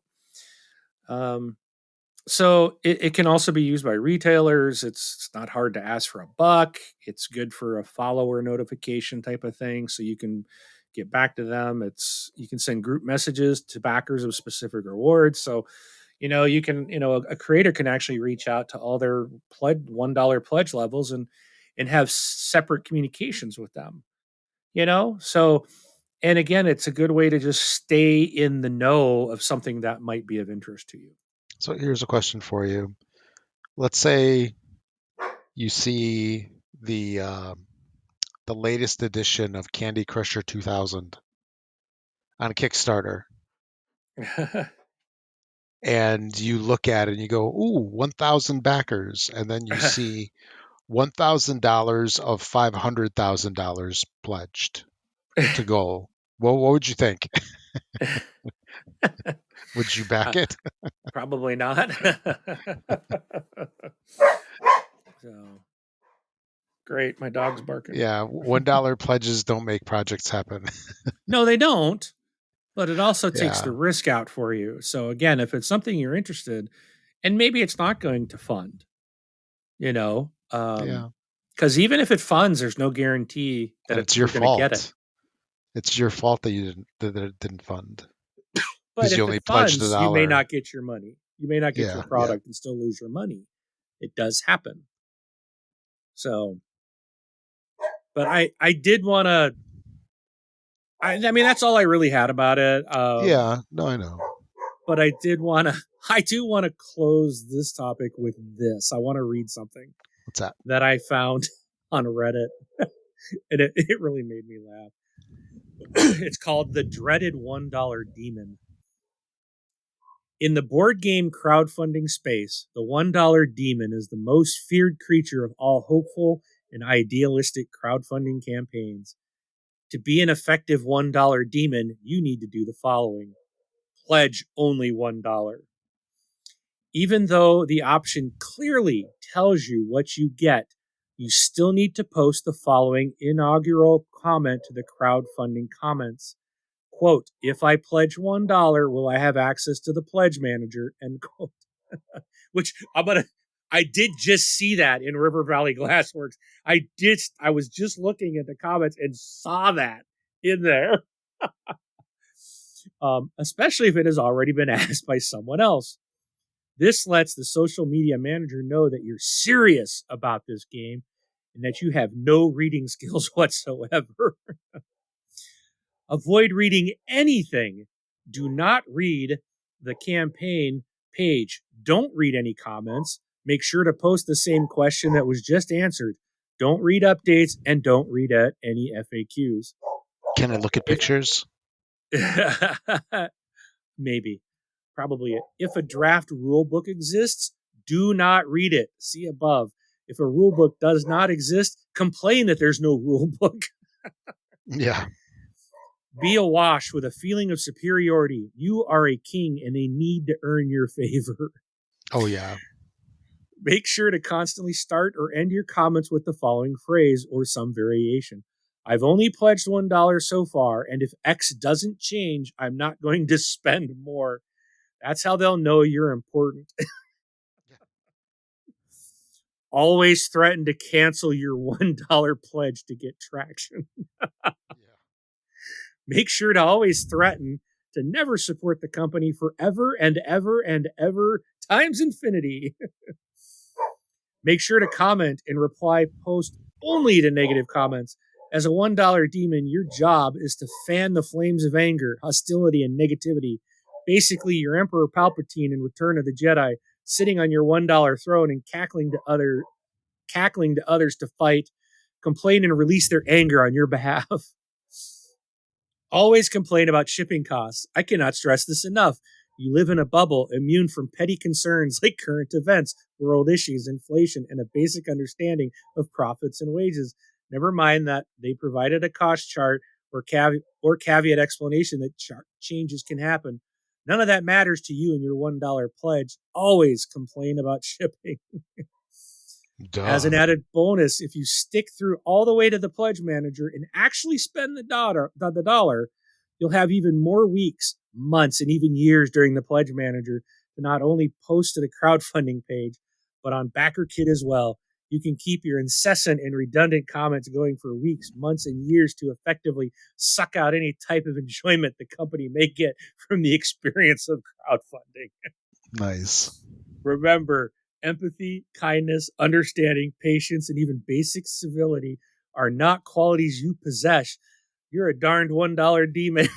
Um, so it can also be used by retailers. It's not hard to ask for a buck. It's good for a follower notification type of thing, so you can get back to them. You can send group messages to backers of specific rewards. So you can, a creator can actually reach out to all their $1 pledge levels and have separate communications with them. So, and again, it's a good way to just stay in the know of something that might be of interest to you. So here's a question for you. Let's say you see the latest edition of Candy Crusher 2000 on Kickstarter, and you look at it and you go, "Ooh, 1,000 backers," and then you see $1,000 of $500,000 pledged to goal. Well, what would you think? Would you back it? Probably not. So great, my dog's barking. Yeah, $1 pledges don't make projects happen. No, they don't. But it also takes Yeah, the risk out for you. So again, if it's something you're interested, and maybe it's not going to fund, you know, yeah, because even if it funds, there's no guarantee that and it's your you're going to get it. fault. It's your fault that it didn't fund But because you if only it pledged a funds, you may dollar. not get your money. You may not get your Yeah, product and still lose your money. It does happen. So, but I did want to. I mean, that's all I really had about it. yeah. No, I know. But I did want to. I do want to close this topic with this. I want to read something What's that? that I found on Reddit, and it really made me laugh. It's called The Dreaded $1 Demon. In the board game crowdfunding space, the $1 demon is the most feared creature of all hopeful and idealistic crowdfunding campaigns. To be an effective $1 demon, you need to do the following: pledge only $1. Even though the option clearly tells you what you get, you still need to post the following inaugural comment to the crowdfunding comments. Quote, if I pledge $1, will I have access to the pledge manager? End quote. Which I did just see that in River Valley Glassworks. I was just looking at the comments and saw that in there. Especially if it has already been asked by someone else. This lets the social media manager know that you're serious about this game and that you have no reading skills whatsoever. Avoid reading anything. Do not read the campaign page. Don't read any comments. Make sure to post the same question that was just answered. Don't read updates and don't read any FAQs. Can I look at pictures? Maybe. Probably. If a draft rule book exists, do not read it. See above. If a rule book does not exist, complain that there's no rule book. Yeah. Be awash with a feeling of superiority. You are a king and they need to earn your favor. Oh, yeah. Make sure to constantly start or end your comments with the following phrase or some variation. I've only pledged $1 so far, and if X doesn't change, I'm not going to spend more. That's how they'll know you're important. Always threaten to cancel your $1 pledge to get traction. Yeah. Make sure to always threaten to never support the company forever and ever and ever times infinity. Make sure to comment and reply post only to negative comments. As a $1 demon, your job is to fan the flames of anger, hostility, and negativity. Basically, you're Emperor Palpatine in Return of the Jedi, sitting on your $1 throne and cackling to others to fight, complain, and release their anger on your behalf. Always complain about shipping costs. I cannot stress this enough. You live in a bubble, immune from petty concerns like current events, world issues, inflation, and a basic understanding of profits and wages. Never mind that they provided a cost chart or caveat explanation that changes can happen. None of that matters to you and your $1 pledge. Always complain about shipping. Duh. As an added bonus, if you stick through all the way to the pledge manager and actually spend the dollar, you'll have even more weeks, months, and even years during the pledge manager to not only post to the crowdfunding page, but on BackerKit as well. You can keep your incessant and redundant comments going for weeks, months, and years to effectively suck out any type of enjoyment the company may get from the experience of crowdfunding. Nice. Remember, empathy, kindness, understanding, patience, and even basic civility are not qualities you possess. You're a darned $1 demon.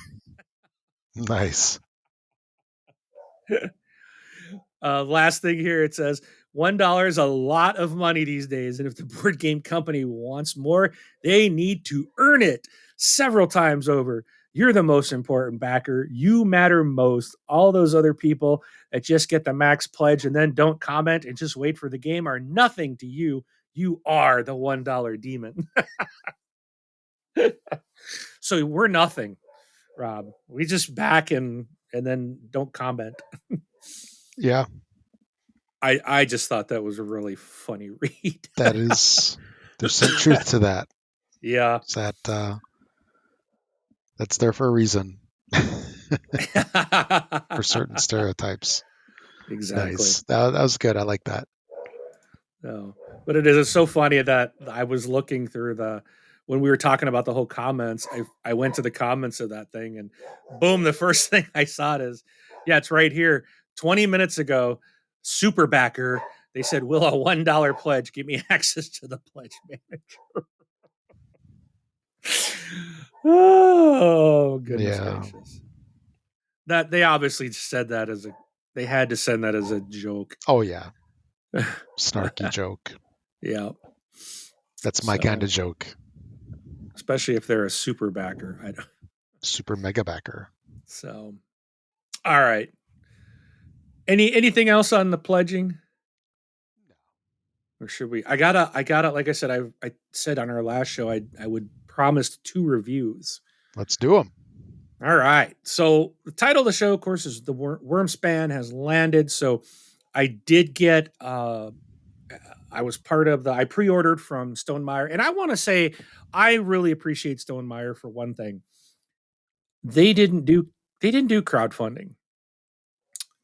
Nice. Last thing here, it says $1 is a lot of money these days, and if the board game company wants more, they need to earn it several times over. You're the most important backer. You matter most. All those other people that just get the max pledge and then don't comment and just wait for the game are nothing to you. You are the $1 demon. So we're nothing, Rob. We just back and then don't comment. Yeah, I just thought that was a really funny read. there's some truth to that. Yeah. That's there for a reason. For certain stereotypes. Exactly. Nice. That was good. I like that. No, but it's so funny that I was looking through when we were talking about the whole comments, I went to the comments of that thing and boom, the first thing I saw is, yeah, it's right here. 20 minutes ago, super backer, they said, will a $1 pledge give me access to the pledge manager? Oh, goodness gracious. That they obviously said that they had to send that as a joke. Oh yeah. Snarky joke. Yeah. That's my kind of joke. Especially if they're a super backer. Super mega backer. So, all right. Anything else on the pledging? No. Or should we? I gotta. Like I said, I said on our last show, I would promise 2 reviews. Let's do them. All right. So the title of the show, of course, is the Wyrmspan has landed. So I did get. I was part of I pre-ordered from Stonemaier, and I want to say I really appreciate Stonemaier for one thing. They didn't do crowdfunding.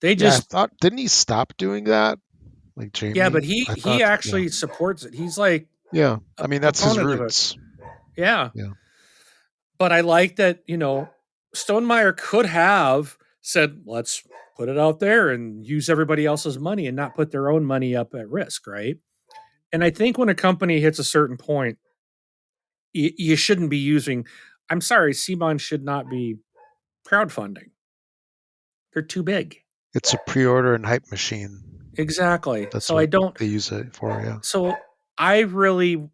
They just didn't he stop doing that? Like Jamie? Yeah, but he actually supports it. He's like, yeah, I mean that's his roots. Yeah. But I like that, Stonemaier could have said, let's put it out there and use everybody else's money and not put their own money up at risk, right? And I think when a company hits a certain point, you shouldn't be using. I'm sorry, CMON should not be crowdfunding. They're too big. It's a pre-order and hype machine. Exactly. That's so what I don't. They use it for, yeah. So I really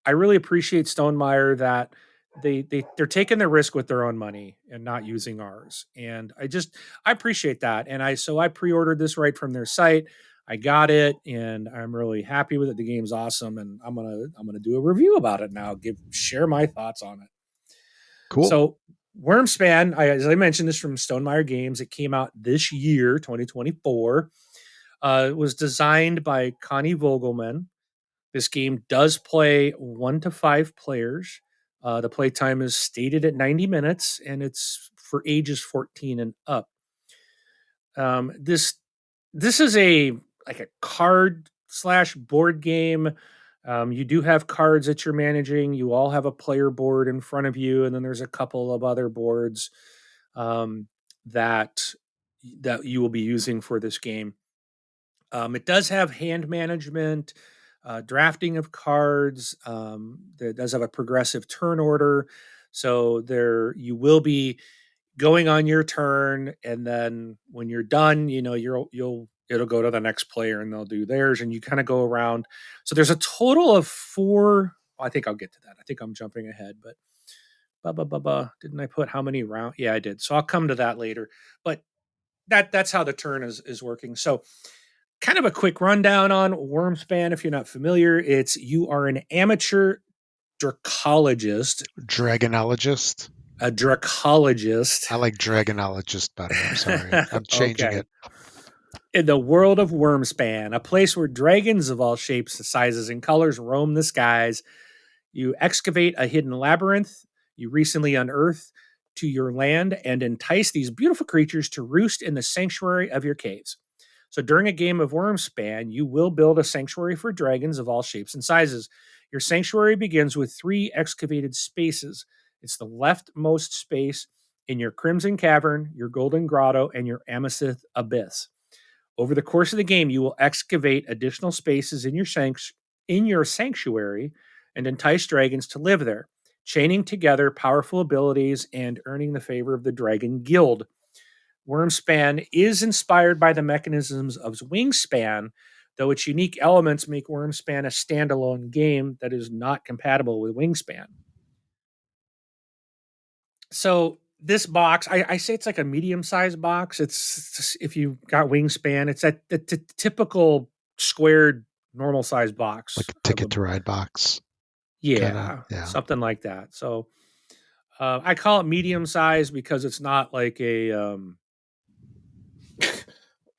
appreciate Stonemaier that they're taking the risk with their own money and not using ours. And I appreciate that. And I pre-ordered this right from their site. I got it and I'm really happy with it. The game's awesome. And I'm going to do a review about it now, share my thoughts on it. Cool. So Wyrmspan, as I mentioned, this from Stonemaier Games. It came out this year, 2024. It was designed by Connie Vogelman. This game does play 1 to 5 players. The playtime is stated at 90 minutes, and it's for ages 14 and up. This is a card / board game. You do have cards that you're managing. You all have a player board in front of you, and then there's a couple of other boards that you will be using for this game. It does have hand management, drafting of cards. It does have a progressive turn order, so you will be going on your turn, and then when you're done, it'll go to the next player and they'll do theirs, and you kind of go around. So there's a total of 4. I think I'll get to that. I think I'm jumping ahead, but didn't I put how many rounds? Yeah, I did. So I'll come to that later. But that's how the turn is working. So kind of a quick rundown on Wyrmspan. If you're not familiar, you are an amateur dracologist. Dragonologist? A dracologist. I like dragonologist better. I'm sorry. I'm changing it. In the world of Wyrmspan, a place where dragons of all shapes, sizes, and colors roam the skies. You excavate a hidden labyrinth you recently unearthed to your land and entice these beautiful creatures to roost in the sanctuary of your caves. So during a game of Wyrmspan, you will build a sanctuary for dragons of all shapes and sizes. Your sanctuary begins with 3 excavated spaces. It's the leftmost space in your Crimson Cavern, your Golden Grotto, and your Amethyst Abyss. Over the course of the game, you will excavate additional spaces in your sanctuary and entice dragons to live there, chaining together powerful abilities and earning the favor of the Dragon Guild. Wyrmspan is inspired by the mechanisms of Wingspan, though its unique elements make Wyrmspan a standalone game that is not compatible with Wingspan. So this box, I say it's like a medium-sized box. It's if you got Wingspan, it's at the typical squared normal-sized box. Like a Ticket to Ride box. Yeah, yeah. something like that. So I call it medium-sized because it's not like a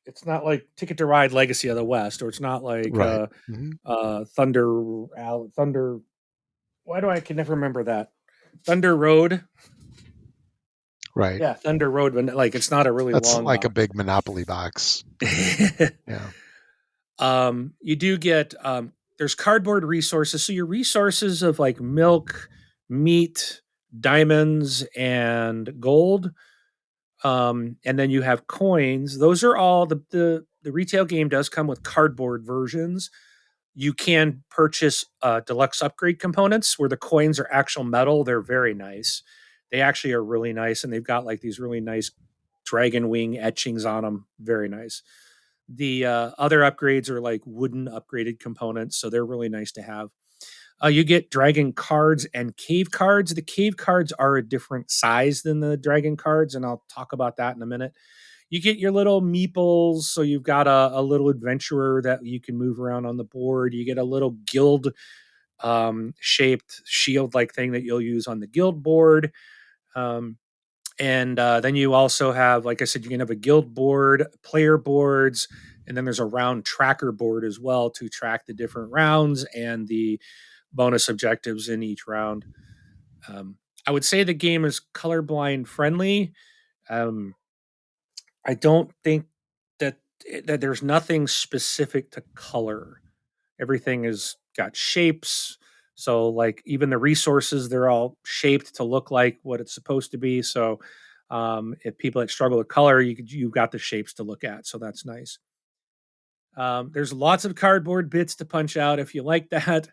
it's not like Ticket to Ride Legacy of the West, or it's not like Right. Thunder. Why do I can never remember that? Thunder Road. Right. Yeah, Thunder Road, but like it's not a really That's long like box. a big Monopoly box. Yeah. You do get there's cardboard resources. So your resources of like milk, meat, diamonds, and gold. And then you have coins. Those are all the retail game does come with cardboard versions. You can purchase deluxe upgrade components where the coins are actual metal. They're very nice. They actually are really nice, and they've got like these really nice dragon wing etchings on them. Very nice. The other upgrades are like wooden upgraded components, so they're really nice to have. You get dragon cards and cave cards. The cave cards are a different size than the dragon cards, and I'll talk about that in a minute. You get your little meeples, so you've got a little adventurer that you can move around on the board. You get a little guild shaped shield like thing that you'll use on the guild board. And then you also have, like I said, you can have a guild board, player boards, and then there's a round tracker board as well to track the different rounds and the bonus objectives in each round. I would say the game is colorblind friendly. I don't think that there's nothing specific to color. Everything is got shapes. So like even the resources, they're all shaped to look like what it's supposed to be. So if people that struggle with color, you've got the shapes to look at. So that's nice. There's lots of cardboard bits to punch out if you like that.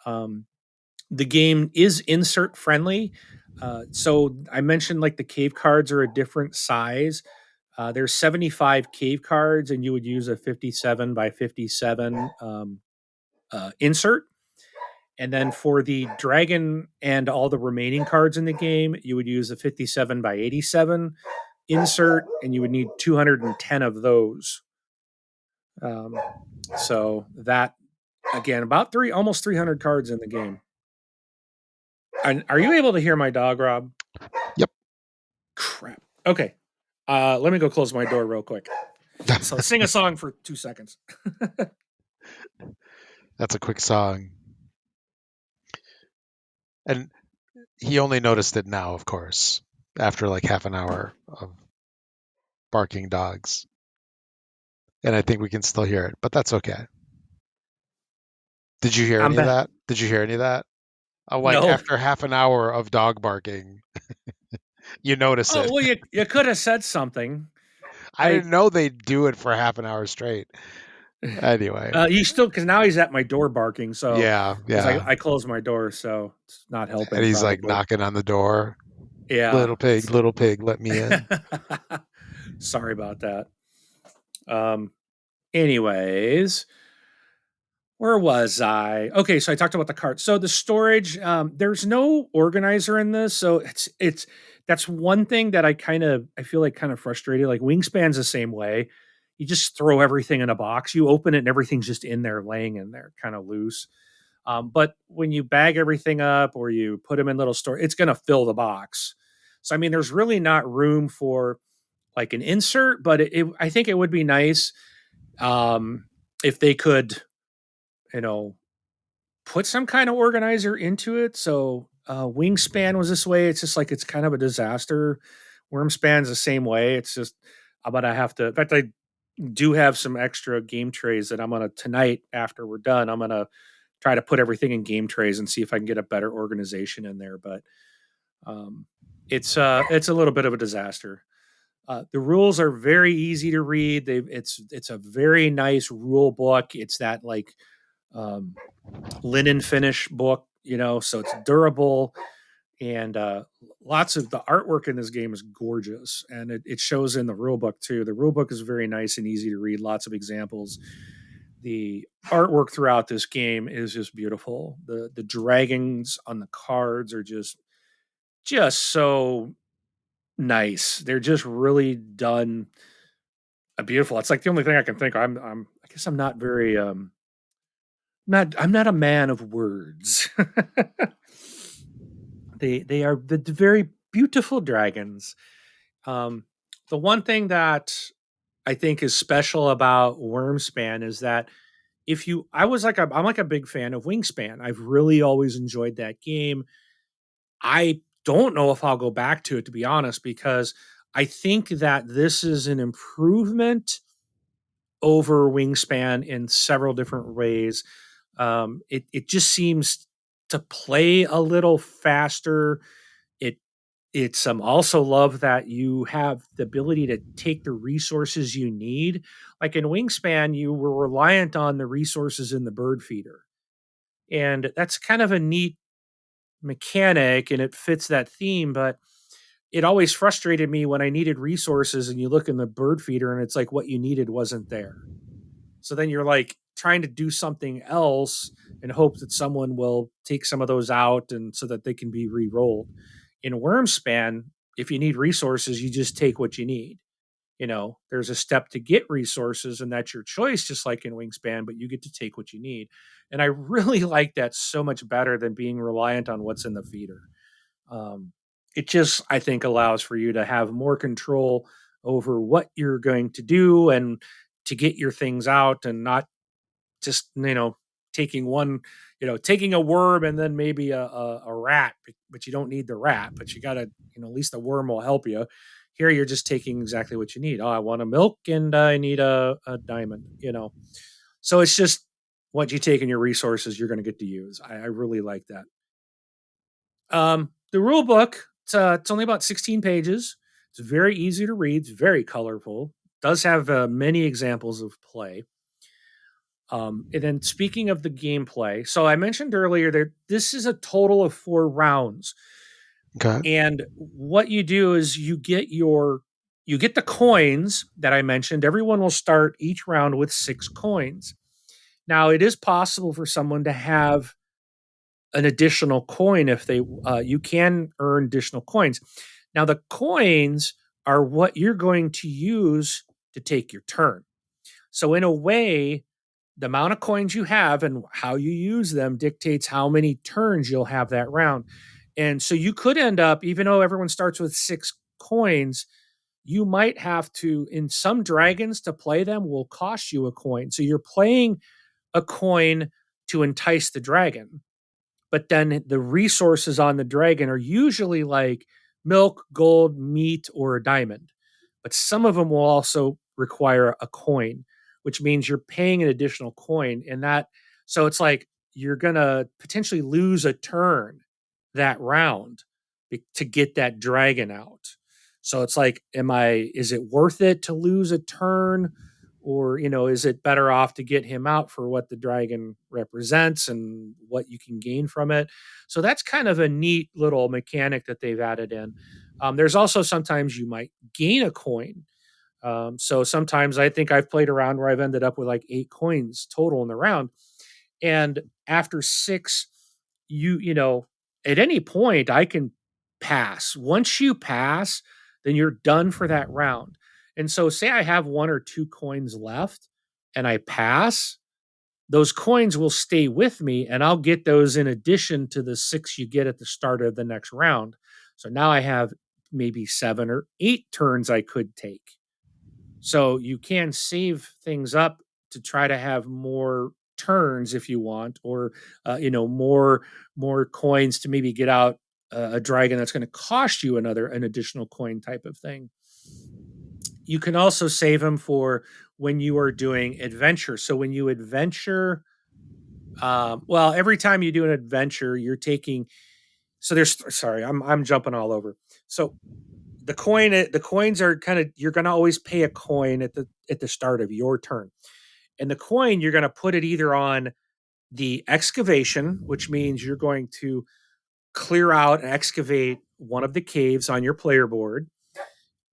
The game is insert friendly. So I mentioned like the cave cards are a different size. There's 75 cave cards, and you would use a 57 by 57 insert. And then for the dragon and all the remaining cards in the game, you would use a 57 by 87 insert, and you would need 210 of those. So that, again, about almost 300 cards in the game. And are you able to hear my dog, Rob? Yep. Crap. Okay. Let me go close my door real quick. So sing a song for 2 seconds. That's a quick song. And he only noticed it now, of course, after like half an hour of barking dogs. And I think we can still hear it, but that's okay. Did you hear any of that? Did you hear any of that? Like No. after half an hour of dog barking, you notice it. Oh, well, you could have said something. I didn't know they'd do it for half an hour straight. Anyway. He's still, because now he's at my door barking. So yeah. I closed my door, so it's not helping. And he's probably. Like knocking on the door. Yeah. Little pig, let me in. Sorry about that. Anyways, where was I? Okay, so I talked about the cart. So the storage, there's no organizer in this, so that's one thing that I feel like kind of frustrated. Like Wingspan's the same way. You just throw everything in a box, you open it, and everything's just in there, laying in there, kind of loose. But when you bag everything up or you put them in little store, it's going to fill the box. So I mean, there's really not room for like an insert, but I think it would be nice if they could, put some kind of organizer into it. So Wingspan was this way. It's just like it's kind of a disaster. Wyrmspan's the same way. It's just I'm gonna have to. In fact, I do have some extra game trays that I'm gonna tonight after we're done. I'm gonna try to put everything in game trays and see if I can get a better organization in there. But it's a little bit of a disaster. The rules are very easy to read. It's a very nice rule book. It's that like linen finish book, so it's durable. and lots of the artwork in this game is gorgeous, and it shows in the rule book too. The rule book is very nice and easy to read, lots of examples. The artwork throughout this game is just beautiful. The dragons on the cards are just so nice. They're just really done beautiful. It's like the only thing I can think. I guess I'm not very not I'm not a man of words. They are the very beautiful dragons. Um, the one thing that I think is special about Wyrmspan is that if you I'm like a big fan of Wingspan. I've really always enjoyed that game. I don't know if I'll go back to it, to be honest, because I think that this is an improvement over Wingspan in several different ways. It just seems to play a little faster. It it's also love that you have the ability to take the resources you need. Like in Wingspan, you were reliant on the resources in the bird feeder, and that's kind of a neat mechanic, and it fits that theme. But it always frustrated me when I needed resources, and you look in the bird feeder, and it's like what you needed wasn't there. So then you're like trying to do something else and hope that someone will take some of those out and so that they can be re-rolled. In Wyrmspan, if you need resources, you just take what you need. There's a step to get resources, and that's your choice, just like in Wingspan, but you get to take what you need. And I really like that so much better than being reliant on what's in the feeder. Um, it just, I think, allows for you to have more control over what you're going to do and to get your things out, and not just taking one, taking a worm and then maybe a rat, but you don't need the rat, but you gotta, at least the worm will help you. Here you're just taking exactly what you need. Oh, I want a milk and I need a diamond, so it's just what you take in your resources you're going to get to use. I really like that. The rule book, it's only about 16 pages. It's very easy to read. It's very colorful. Does have many examples of play. And then speaking of the gameplay, so I mentioned earlier that this is a total of 4 rounds. Okay. And what you do is you get the coins that I mentioned. Everyone will start each round with 6 coins. Now, it is possible for someone to have an additional coin if they you can earn additional coins. Now, the coins are what you're going to use to take your turn. So in a way, the amount of coins you have and how you use them dictates how many turns you'll have that round. And so you could end up, even though everyone starts with 6 coins, you might have to, in some dragons, to play them will cost you a coin. So you're playing a coin to entice the dragon, but then the resources on the dragon are usually like milk, gold, meat, or a diamond. But some of them will also require a coin, which means you're paying an additional coin. And so it's like you're going to potentially lose a turn that round to get that dragon out. So it's like, is it worth it to lose a turn? Or, is it better off to get him out for what the dragon represents and what you can gain from it? So that's kind of a neat little mechanic that they've added in. There's also sometimes you might gain a coin. So sometimes I think I've played around where I've ended up with like 8 coins total in the round. And after 6, at any point I can pass. Once you pass, then you're done for that round. And so say I have 1 or 2 coins left and I pass, those coins will stay with me and I'll get those in addition to the 6 you get at the start of the next round. So now I have maybe 7 or 8 turns I could take. So you can save things up to try to have more turns if you want, or more coins to maybe get out a dragon that's going to cost you an additional coin type of thing. You can also save them for when you are doing adventure. So when you adventure, every time you do an adventure, you're taking. So I'm jumping all over. So the coins are kind of, you're going to always pay a coin at the start of your turn, and the coin you're going to put it either on the excavation, which means you're going to clear out and excavate one of the caves on your player board,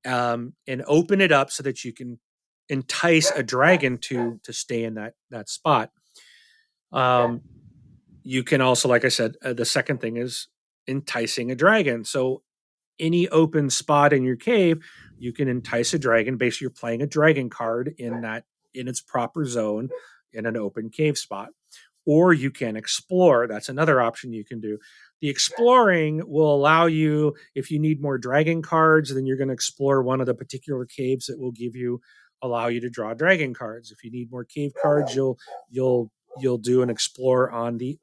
and open it up so that you can entice a dragon to stay in that spot. You can also, like I said, the second thing is enticing a dragon. So any open spot in your cave, you can entice a dragon. Basically, you're playing a dragon card in its proper zone in an open cave spot. Or you can explore. That's another option you can do. The exploring will allow you, if you need more dragon cards, then you're going to explore one of the particular caves that will allow you to draw dragon cards. If you need more cave cards, you'll do an explore on the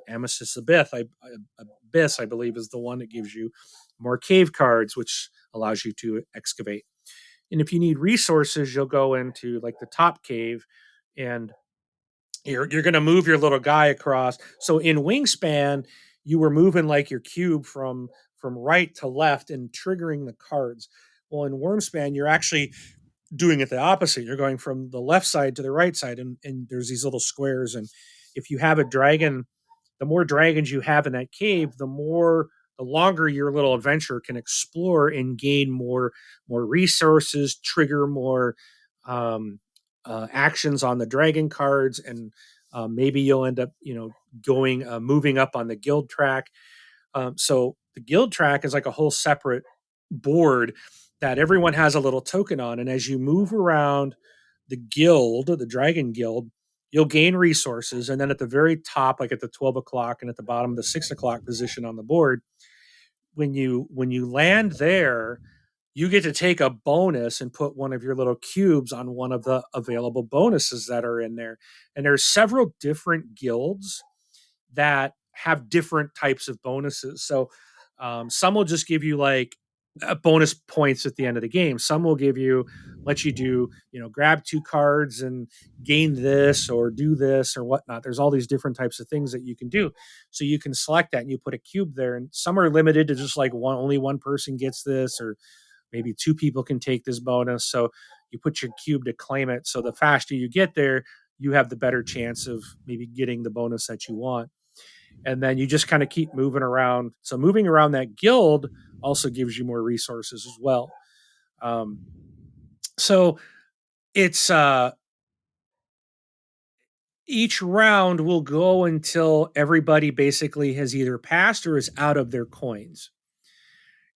Amethyst Abyss, I believe, is the one that gives you more cave cards, which allows you to excavate. And if you need resources, you'll go into like the top cave, and you're going to move your little guy across. So in Wingspan, you were moving like your cube from right to left and triggering the cards. Well, in Wyrmspan, you're actually doing it the opposite. You're going from the left side to the right side, and there's these little squares. And if you have a dragon, the more dragons you have in that cave, the longer your little adventure can explore and gain more resources, trigger more actions on the dragon cards, and maybe you'll end up going moving up on the guild track. So the guild track is like a whole separate board that everyone has a little token on, and as you move around the dragon guild, you'll gain resources, and then at the very top, like at the 12 o'clock and at the bottom of the 6 o'clock position on the board, when you land there, you get to take a bonus and put one of your little cubes on one of the available bonuses that are in there. And there's several different guilds that have different types of bonuses. So some will just give you like bonus points at the end of the game. Some will let you do, grab 2 cards and gain this or do this or whatnot. There's all these different types of things that you can do. So you can select that and you put a cube there, and some are limited to just like only one person gets this, or maybe 2 people can take this bonus. So you put your cube to claim it. So the faster you get there, you have the better chance of maybe getting the bonus that you want. And then you just kind of keep moving around. So moving around that guild also gives you more resources as well. So it's each round will go until everybody basically has either passed or is out of their coins.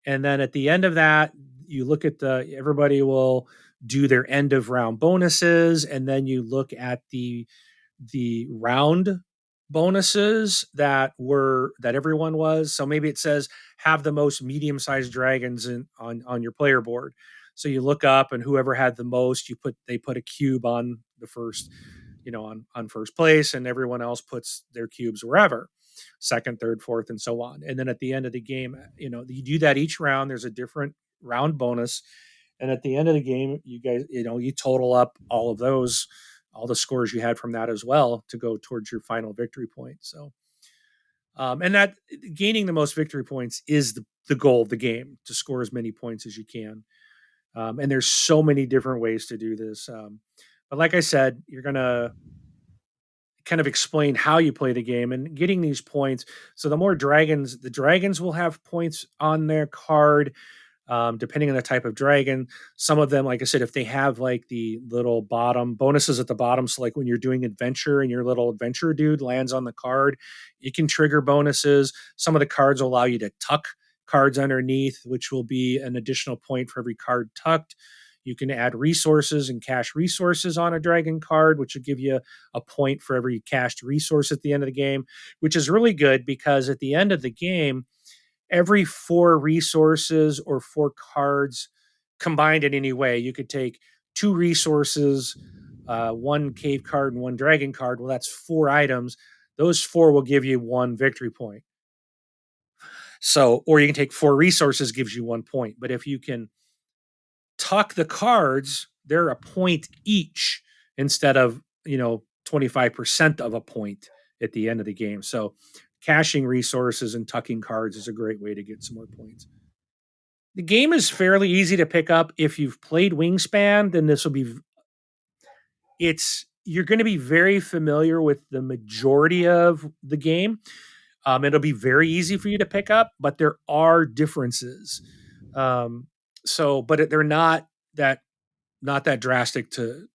And then at the end of that, you look at everybody will do their end of round bonuses, and then you look at the round bonuses that everyone was. So maybe it says have the most medium-sized dragons on your player board. So you look up, and whoever had the most, they put a cube on the first, on first place, and everyone else puts their cubes wherever, second, third, fourth, and so on. And then at the end of the game, you do that each round. There's a different round bonus, and at the end of the game, you guys, you total up all the scores you had from that as well to go towards your final victory point. So, and that gaining the most victory points is the goal of the game, to score as many points as you can. And there's so many different ways to do this. But like I said, you're going to kind of explain how you play the game and getting these points. So the dragons will have points on their card, depending on the type of dragon. Some of them, like I said, if they have like the little bottom bonuses at the bottom, so like when you're doing adventure and your little adventure dude lands on the card, it can trigger bonuses. Some of the cards will allow you to tuck cards underneath, which will be an additional point for every card tucked. You can add resources and cash resources on a dragon card, which will give you a point for every cashed resource at the end of the game, which is really good because at the end of the game, every 4 resources or 4 cards combined in any way, you could take 2 resources, 1 cave card, and 1 dragon card. Well, that's 4 items. Those 4 will give you 1 victory point. So, or you can take 4 resources, gives you 1 point. But if you can tuck the cards, they're a point each instead of 25% of a point at the end of the game. So caching resources and tucking cards is a great way to get some more points. The game is fairly easy to pick up. If you've played Wingspan, then you're going to be very familiar with the majority of the game. It'll be very easy for you to pick up, but there are differences. Um, but they're that not that drastic to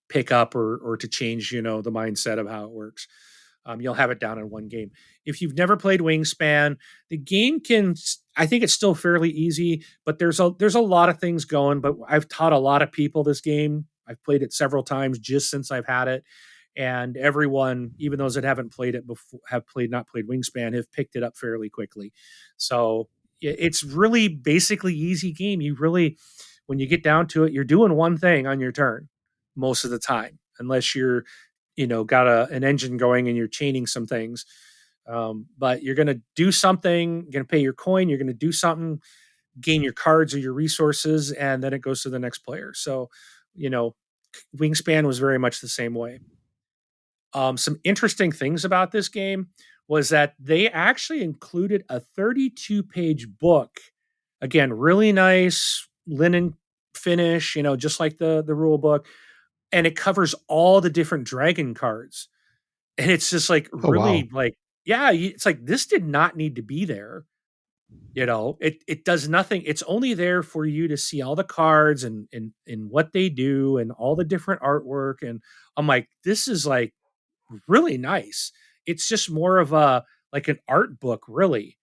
pick up or to change, the mindset of how it works. You'll have it down in one game. If you've never played Wingspan, the game I think it's still fairly easy, but there's a lot of things going. But I've taught a lot of people this game. I've played it several times just since I've had it, and everyone, even those that haven't played it before, have not played Wingspan, have picked it up fairly quickly. So it's really basically easy game. You really, when you get down to it, you're doing one thing on your turn most of the time, unless you're got an engine going and you're chaining some things. But you're going to do something, you're going to pay your coin, you're going to do something, gain your cards or your resources, and then it goes to the next player. So, Wingspan was very much the same way. Some interesting things about this game was that they actually included a 32-page book. Again, really nice linen finish, just like the rule book, and it covers all the different dragon cards. And it's just like Oh wow. really like, yeah, it's like this did not need to be there. It does nothing. It's only there for you to see all the cards and what they do and all the different artwork. And I'm like, this is like really nice. It's just more of a like an art book, really.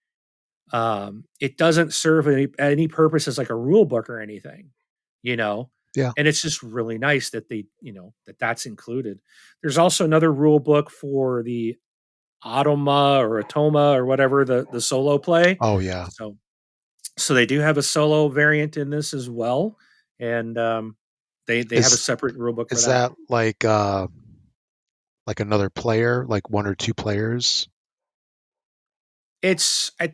It doesn't serve any purpose as like a rule book or anything, you know. Yeah. And it's just really nice that that's included. There's also another rule book for the Atoma or whatever the solo play. Oh yeah. So they do have a solo variant in this as well, and they have a Is separate rule book for is that. that like another player, like one or two players? I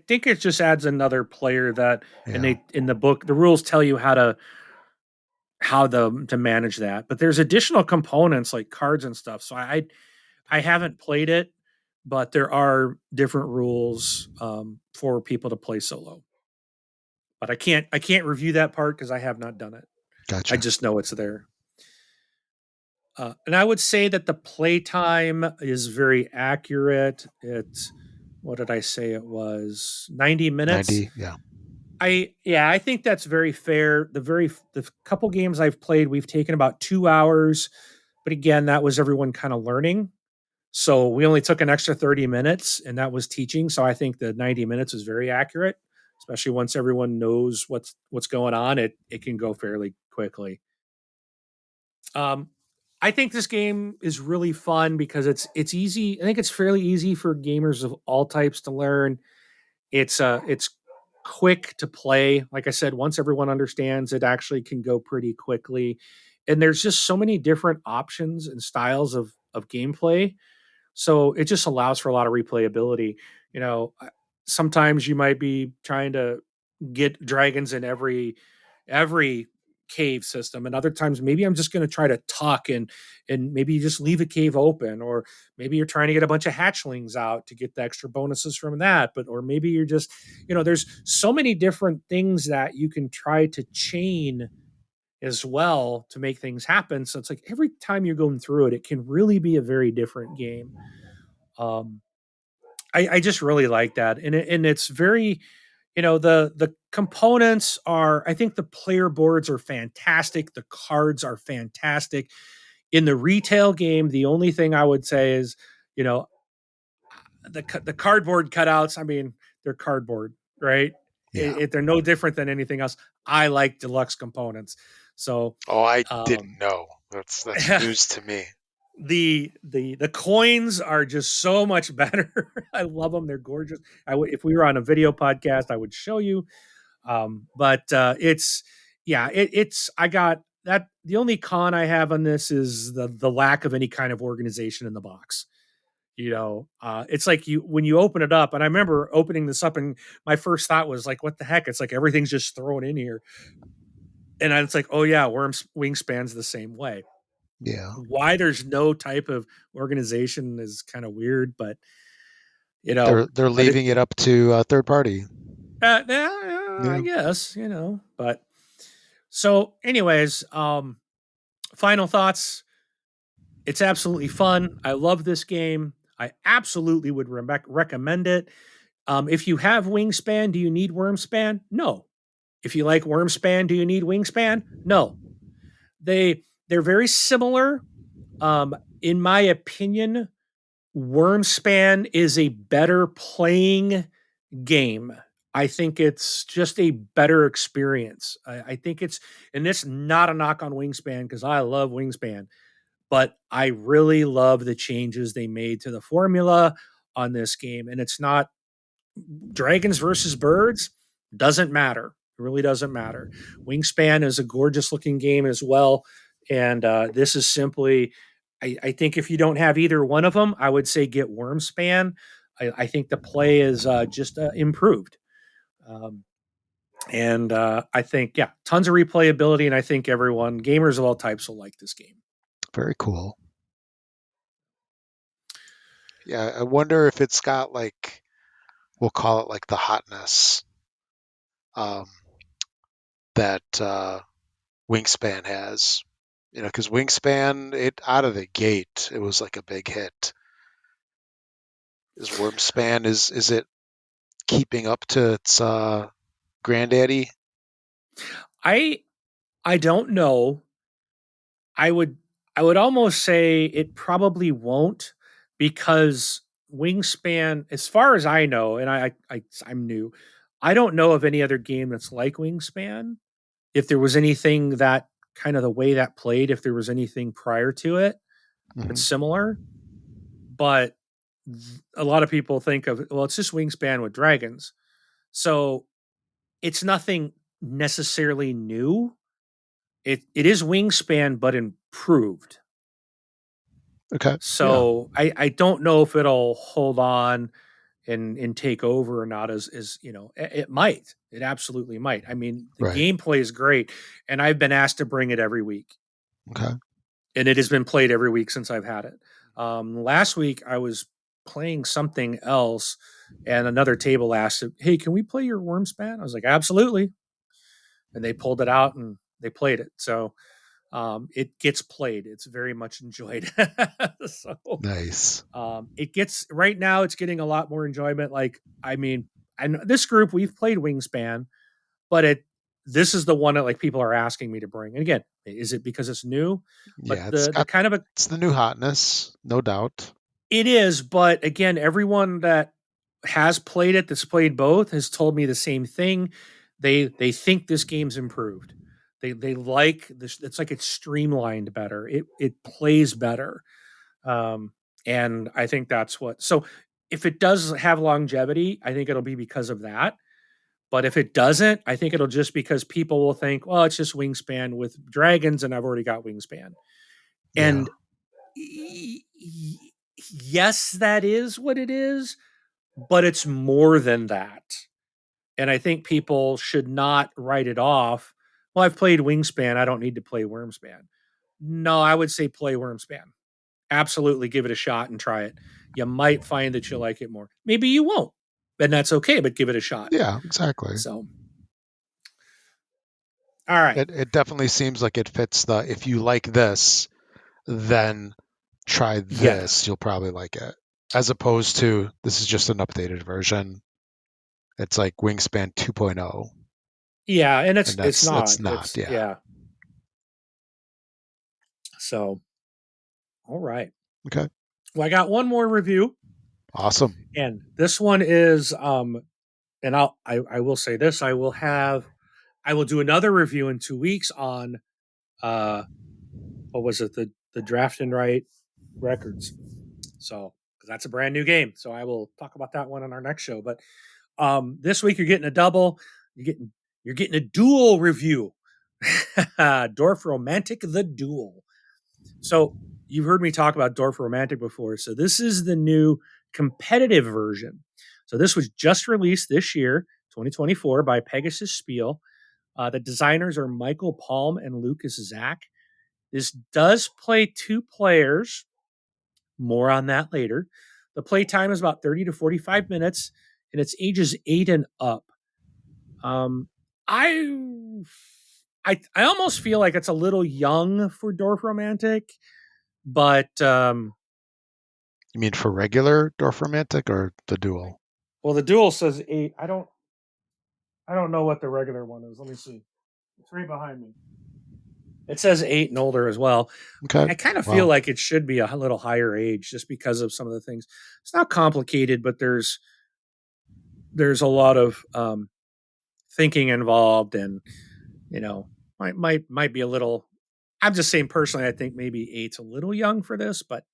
think it just adds another player that, and Yeah. they in the book the rules tell you to manage that, but there's additional components like cards and stuff. So I haven't played it, but there are different rules for people to play solo. But I can't review that part because I have not done it. I Gotcha. just know it's there. And I would say that the playtime is very accurate. It's what did I say it was? 90 minutes. 90. Yeah. I think that's very fair. The couple games I've played, we've taken about 2 hours, but again, that was everyone kind of learning. So we only took an extra 30 minutes and that was teaching. So I think the 90 minutes is very accurate, especially once everyone knows what's going on. It can go fairly quickly. Um, I think this game is really fun because it's easy. I think it's fairly easy for gamers of all types to learn. It's quick to play. Like I said, once everyone understands, it actually can go pretty quickly. And there's just so many different options and styles of gameplay. So it just allows for a lot of replayability. Sometimes you might be trying to get dragons in every cave system, and other times maybe I'm just going to try to tuck and maybe you just leave a cave open, or maybe you're trying to get a bunch of hatchlings out to get the extra bonuses from that, but or maybe you're just there's so many different things that you can try to chain as well to make things happen. So it's like every time you're going through it can really be a very different game. um I just really like that, and it's very, the components are. I think the player boards are fantastic. The cards are fantastic. In the retail game, the only thing I would say is, you know, the cardboard cutouts. I mean, they're cardboard, right? Yeah. They're no different than anything else. I like deluxe components, so Oh, I um, didn't know. That's news to me. the coins are just so much better. I love them. They're gorgeous. If we were on a video podcast, I would show you. But it's yeah, it's I got that. The only con I have on this is the lack of any kind of organization in the box. It's like you when you open it up, and I remember opening this up, and my first thought was like, "What the heck?" It's like everything's just thrown in here, and it's like, "Oh yeah, Worms Wingspan's the same way." Yeah. Why there's no type of organization is kind of weird, but They're but it leaving it up to third party. yeah, I Yeah. guess, but so anyways, final thoughts. It's absolutely fun. I love this game. I absolutely would recommend it. If you have Wingspan, do you need Wyrmspan? No. If you like Wyrmspan, do you need Wingspan? No. They're very similar. In my opinion, Wyrmspan is a better playing game. I think it's just a better experience. I think it's, and this not a knock on Wingspan because I love Wingspan, but I really love the changes they made to the formula on this game. And it's not dragons versus birds, doesn't matter. It really doesn't matter. Wingspan is a gorgeous looking game as well. And this is simply, I think if you don't have either one of them, I would say get Wyrmspan. I think the play is just improved. Um, and I think, yeah, tons of replayability. And I think everyone, gamers of all types, will like this game. Very cool. Yeah, I wonder if it's got like, we'll call it like the hotness um, that Wingspan has. Because Wingspan, it out of the gate, it was like a big hit. Is Wyrmspan, is it keeping up to its granddaddy? I don't know. I would I would almost say it probably won't because Wingspan, as far as I know, and I'm new, I don't know of any other game that's like Wingspan. If there was anything that kind of the way that played, if there was anything prior to it that's Mhm. similar, but a lot of people think of, well, it's just Wingspan with dragons. So it's nothing necessarily new. It is Wingspan, but improved. Okay. Yeah. So I don't know if it'll hold on and take over or not. As you know, it might. It absolutely might. I mean, the Right. gameplay is great, and I've been asked to bring it every week, Okay. and it has been played every week since I've had it. Last week I was playing something else, and another table asked, "Hey, can we play your Wyrmspan?" I was like, "Absolutely," and they pulled it out and they played it. So it gets played. It's very much enjoyed. So Nice. it gets right now. It's getting a lot more enjoyment. Like I mean, I know this group we've played Wingspan, but this is the one that like people are asking me to bring. And again, is it because it's new? But Yeah, it's the got kind of a it's the new hotness, no doubt. it is. But again, everyone that has played it, that's played both, has told me the same thing. They think this game's improved. They like this. It's like it's streamlined better. It plays better. Um, and I think that's what. So if it does have longevity, I think it'll be because of that. But if it doesn't, I think it'll just because people will think, well, it's just Wingspan with dragons, and I've already got Wingspan. Yeah. And y- y- yes, that is what it is, but it's more than that. And I think people should not write it off. Well, I've played Wingspan. I don't need to play Wyrmspan. No, I would say play Wyrmspan. Absolutely give it a shot and try it. You might find that you like it more. Maybe you won't, and that's okay, but give it a shot. Yeah, exactly. So, all right. It definitely seems like it fits the if you like this, then try this, Yes. you'll probably like it. As opposed to this is just an updated version. It's like Wingspan 2.0, Yeah, and and it's that's not. not. It's Yeah. yeah. So, all right. Okay. Well, I got one more review, Awesome. and this one is and I will say this, I will do another review in 2 weeks on uh what was it? The Draft and Write Records. So, cuz that's a brand new game. So I will talk about that one on our next show, but this week you're getting a double. You're getting a duel review. Dorfromantik the Duel. So you've heard me talk about Dorfromantik before. So this is the new competitive version. So this was just released this year, 2024, by Pegasus Spiel. The designers are Michael Palm and Lucas Zach. This does play 2 players. More on that later. The play time is about 30 to 45 minutes, and it's ages 8 and up. Um, I I almost feel like it's a little young for Dorfromantik, but You mean for regular Dorfromantik or the Duel? Well, the Duel says 8. I don't know what the regular one is. Let me see. It's right behind me. It says 8 and older as well. Okay. I kind of feel Well, like it should be a little higher age just because of some of the things. It's not complicated, but there's a lot of thinking involved, and might be a little. I'm just saying personally, I think maybe 8's a little young for this, but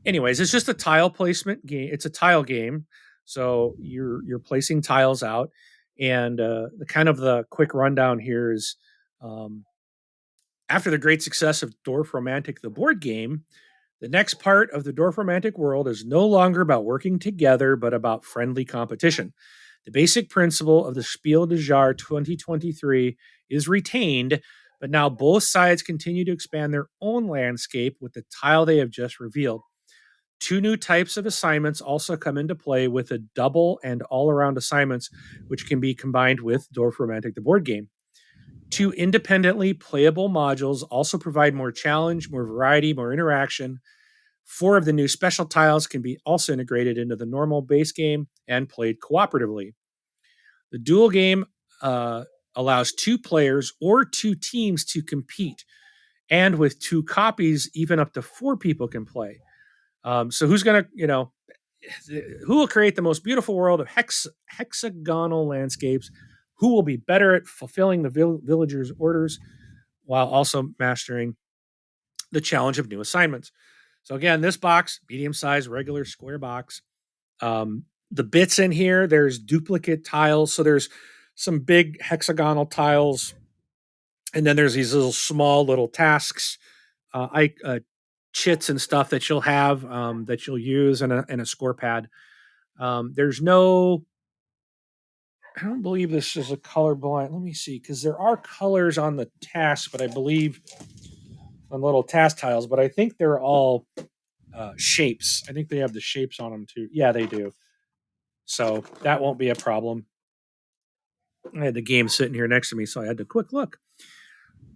anyways, it's just a tile placement game. It's a tile game, so you're placing tiles out, and the kind of the quick rundown here is. After the great success of Dorfromantik, the board game, the next part of the Dorfromantik world is no longer about working together, but about friendly competition. The basic principle of the Spiel des Jahres 2023 is retained, but now both sides continue to expand their own landscape with the tile they have just revealed. Two new types of assignments also come into play with the double and all around assignments, which can be combined with Dorfromantik, the board game. Two independently playable modules also provide more challenge, more variety, more interaction. Four of the new special tiles can be also integrated into the normal base game and played cooperatively. The dual game allows two players or two teams to compete, and with two copies, even up to four people can play. So who's going to, who will create the most beautiful world of hexagonal landscapes? Who will be better at fulfilling the villagers' orders while also mastering the challenge of new assignments? So again, this box, medium-sized, regular square box. The bits in here, there's duplicate tiles. So there's some big hexagonal tiles, and then there's these little tasks, chits and stuff that you'll have that you'll use in a score pad. There's no, I don't believe this is a color blind. Let me see, because there are colors on the task, but I believe on little task tiles, but I think they're all shapes. I think they have the shapes on them too. Yeah, they do. So that won't be a problem. I had the game sitting here next to me, so I had to quick look.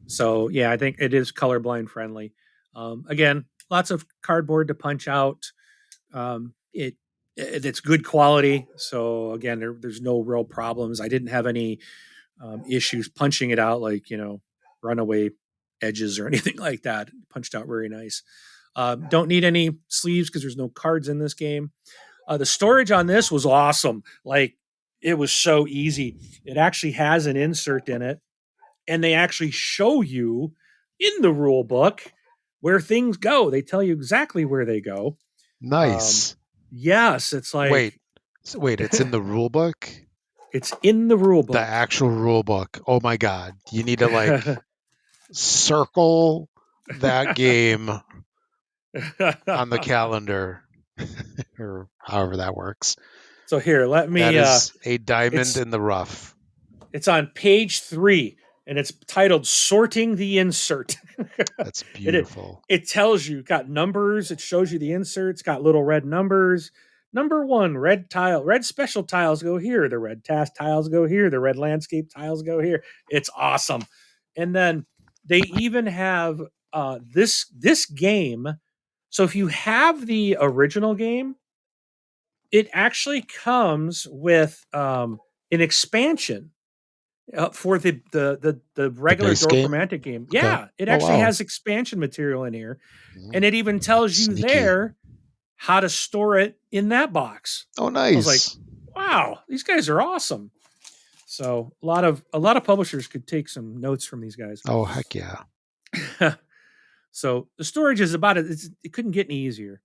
So yeah, I think it is colorblind friendly. Again, lots of cardboard to punch out. It's good quality. So again, there's no real problems. I didn't have any issues punching it out, like runaway edges or anything like that. It punched out very nice. Don't need any sleeves because there's no cards in this game. The storage on this was awesome. Like, it was so easy. It actually has an insert in it, and they actually show you in the rule book where things go. They tell you exactly where they go. nice. Yes, it's like Wait, it's in the rule book? it's in the rule The book. actual rule book. Oh my god. You need to like circle that game on the calendar or however that works. So here, let me. That is a diamond It's in the rough. it's on page 3, and it's titled "Sorting the Insert." That's it beautiful. it tells you, got numbers. It shows you the inserts. Got little red numbers. Number 1, red tile. Red special tiles go here. The red task tiles go here. The red landscape tiles go here. It's awesome. And then they even have this game. So if you have the original game, it actually comes with an expansion for the The regular base game? Dorfromantik game. Okay. Yeah, it Oh actually wow. has expansion material in here, and it even tells you Sneaky. there how to store it in that box. Oh I was like, nice. wow, these guys are awesome. So a lot of publishers could take some notes from these guys. Oh heck yeah. So the storage is about it. It couldn't get any easier.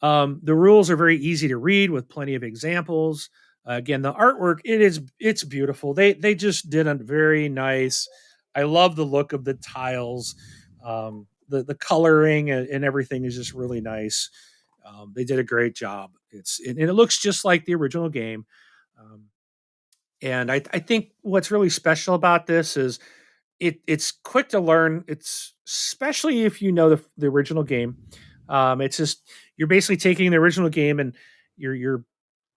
The rules are very easy to read with plenty of examples. Again, the artwork, it's beautiful. They just did a very nice. I love the look of the tiles. The coloring and everything is just really nice. They did a great job. And it looks just like the original game. Um, and I think what's really special about this is it's quick to learn. It's especially if you know the original game. It's just, you're basically taking the original game, and you're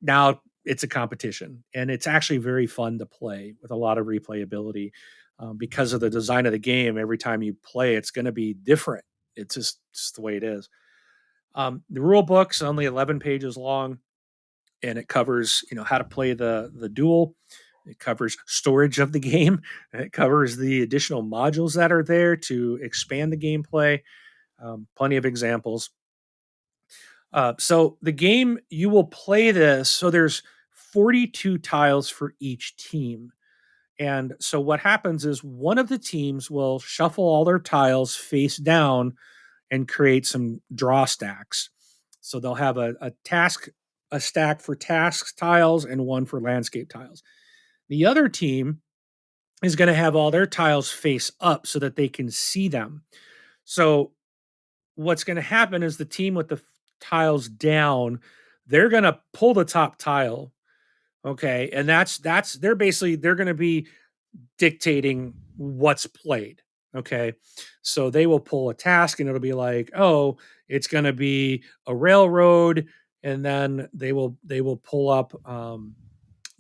now it's a competition, and it's actually very fun to play with a lot of replayability because of the design of the game. Every time you play, it's going to be different. It's just the way it is. The rule book's only 11 pages long, and it covers how to play the duel. It covers storage of the game. It covers the additional modules that are there to expand the gameplay. Plenty of examples. So the game, you will play this. So there's 42 tiles for each team. And so what happens is one of the teams will shuffle all their tiles face down and create some draw stacks. So they'll have a stack for tasks tiles and one for landscape tiles. The other team is going to have all their tiles face up so that they can see them. So what's going to happen is the team with the tiles down, they're going to pull the top tile. Okay. And that's they're going to be dictating what's played. Okay. So they will pull a task and it'll be like, oh, it's going to be a railroad. And then they will pull up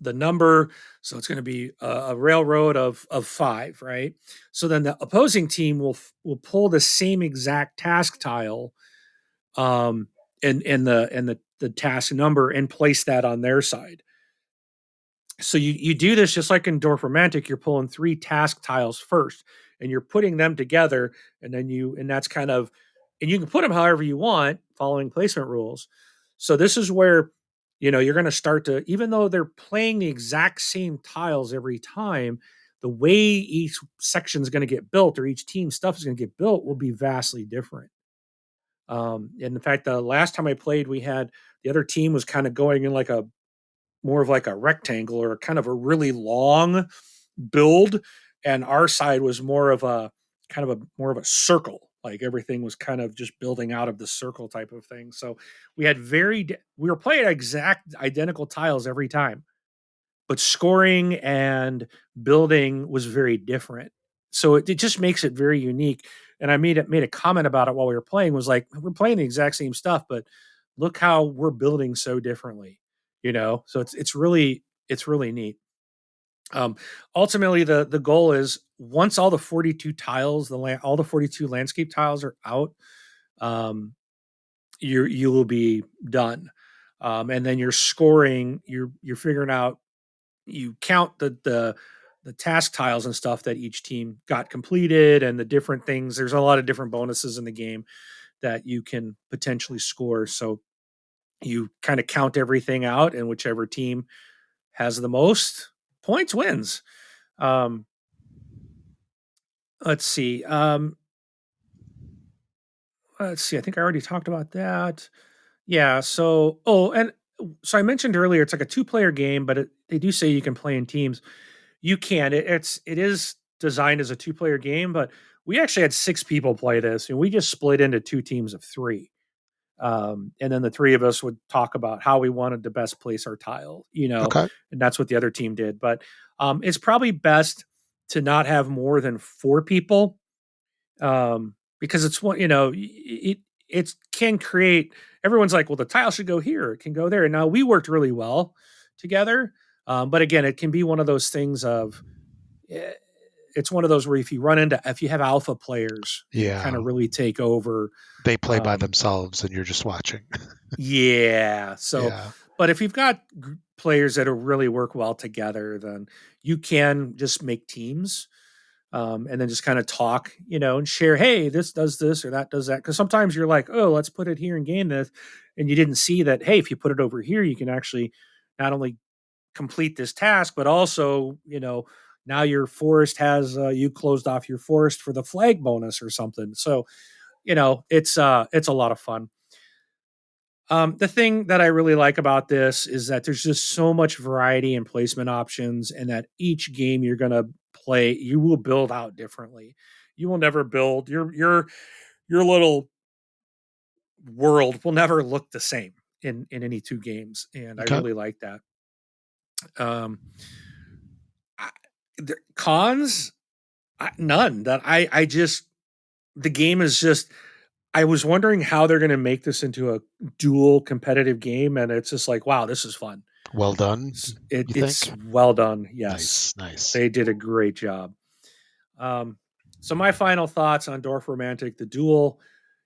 the number. So it's going to be a railroad of 5, right? So then the opposing team will pull the same exact task tile and the task number and place that on their side. So you do this just like in Dorfromantik. You're pulling 3 task tiles first, and you're putting them together, and then that's kind of, and you can put them however you want, following placement rules. So this is where you're going to start to, even though they're playing the exact same tiles every time, the way each section is going to get built or each team stuff is going to get built will be vastly different. And in fact, the last time I played, we had the other team was kind of going in like a more of like a rectangle or kind of a really long build, and our side was more of a kind of a more of a circle. Like everything was kind of just building out of the circle type of thing. So we had we were playing exact identical tiles every time, but scoring and building was very different. So it just makes it very unique. And I made a comment about it while we were playing. Was like, we're playing the exact same stuff, but look how we're building so differently. So it's really neat. Ultimately, the goal is once all the 42 tiles, all the 42 landscape tiles are out, you will be done. And then you're scoring. You're figuring out. You count the task tiles and stuff that each team got completed and the different things. There's a lot of different bonuses in the game that you can potentially score. So you kind of count everything out, and whichever team has the most points wins. Let's see. Let's see. I think I already talked about that. Yeah. So, so I mentioned earlier it's like a 2-player game, but they do say you can play in teams. You can. It is designed as a 2-player game, but we actually had 6 people play this, and we just split into 2 teams of 3. And then the 3 of us would talk about how we wanted to best place our tile, Okay. and that's what the other team did. But it's probably best to not have more than 4 people, because it's one, it can create. Everyone's like, well, the tile should go here, it can go there. And now we worked really well together, but again, it can be one of those things of. It's one of those where if you have alpha players who kind Yeah. of really take over, They play by um, themselves and you're just watching. yeah. So, Yeah. but if you've got players that really work well together, then you can just make teams, and then just kind of talk, and share. Hey, this does this or that does that. Because sometimes you're like, oh, let's put it here and gain this, and you didn't see that. Hey, if you put it over here, you can actually not only complete this task, but also, now your forest has you closed off your forest for the flag bonus or something. So, it's a lot of fun. The thing that I really like about this is that there's just so much variety and placement options, and that each game you're going to play, you will build out differently. You will never build your little world will never look the same in any 2 games, and I Okay. really like that. Um, cons, none. That I just the game is just. I was wondering how they're going to make this into a dual competitive game, and it's just like, wow, this is fun. Well done, you It's think? well done. Yes, Nice. Nice. they did a great job. Um, so my final thoughts on Dorf Romantic, the Duel.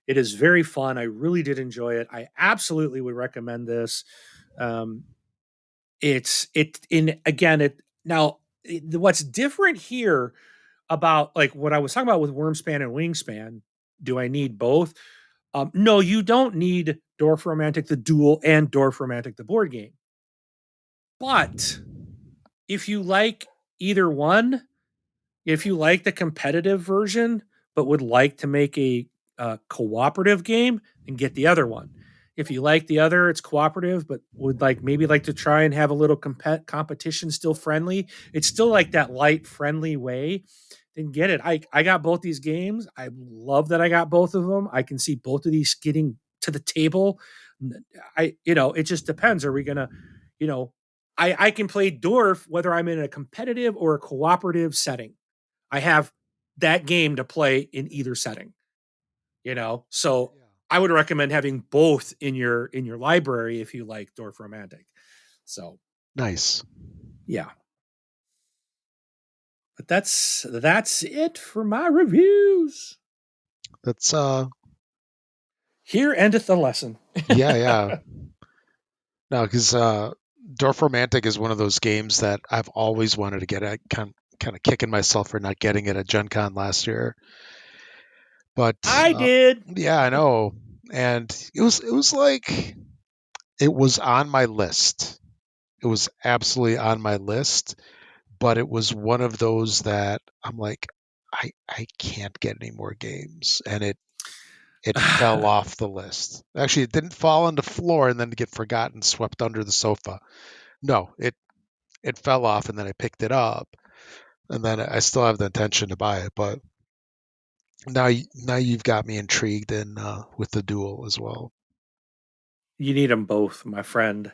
It is very fun. I really did enjoy it. I absolutely would recommend this. Um, it's it in again it now what's different here about like what I was talking about with Wyrmspan and Wingspan. Do I need both? No, you don't need Dorfromantik the Duel and Dorfromantik the board game. But if you like either one, if you like the competitive version but would like to make a cooperative game, then get the other one. If you like the other, it's cooperative, but would maybe like to try and have a little competition, still friendly. It's still like that light, friendly way. Then get it. I got both these games. I love that I got both of them. I can see both of these getting to the table. It just depends. Are we gonna, you know, I can play Dwarf whether I'm in a competitive or a cooperative setting. I have that game to play in either setting. So Yeah. I would recommend having both in your library if you like Dorfromantik. So Nice. yeah. But that's it for my reviews. That's Here endeth the lesson. yeah. No, because Dorfromantik is one of those games that I've always wanted to get at. Kind of kicking myself for not getting it at Gen Con last year. But I did. yeah, I know. And it was like it was on my list. It was absolutely on my list, but it was one of those that I'm like, I can't get any more games, and it fell off the list. Actually, it didn't fall on the floor and then get forgotten, swept under the sofa. No, it fell off, and then I picked it up, and then I still have the intention to buy it, but now you've got me intrigued in with the Duel as well. You need them both, my friend.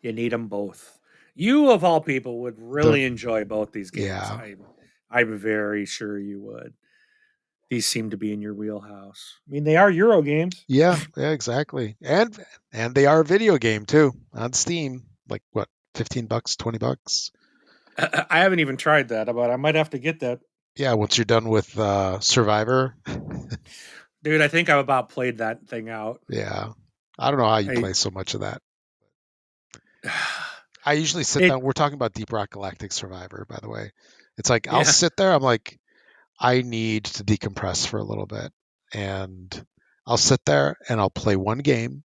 You need them both. You of all people would The really enjoy both these games. Yeah, I'm very sure you would. These seem to be in your wheelhouse. I mean, they are Euro games. yeah, exactly, and they are a video game too on Steam. Like what, $15, $20? I haven't even tried that, but I might have to get that. Yeah, once you're done with Survivor. Dude, I think I've about played that thing out. Yeah, I don't know how you I play so much of that. I usually sit it down. We're talking about Deep Rock Galactic Survivor, by the way. It's like I'll yeah. sit there. I'm like, I need to decompress for a little bit, and I'll sit there and I'll play one game,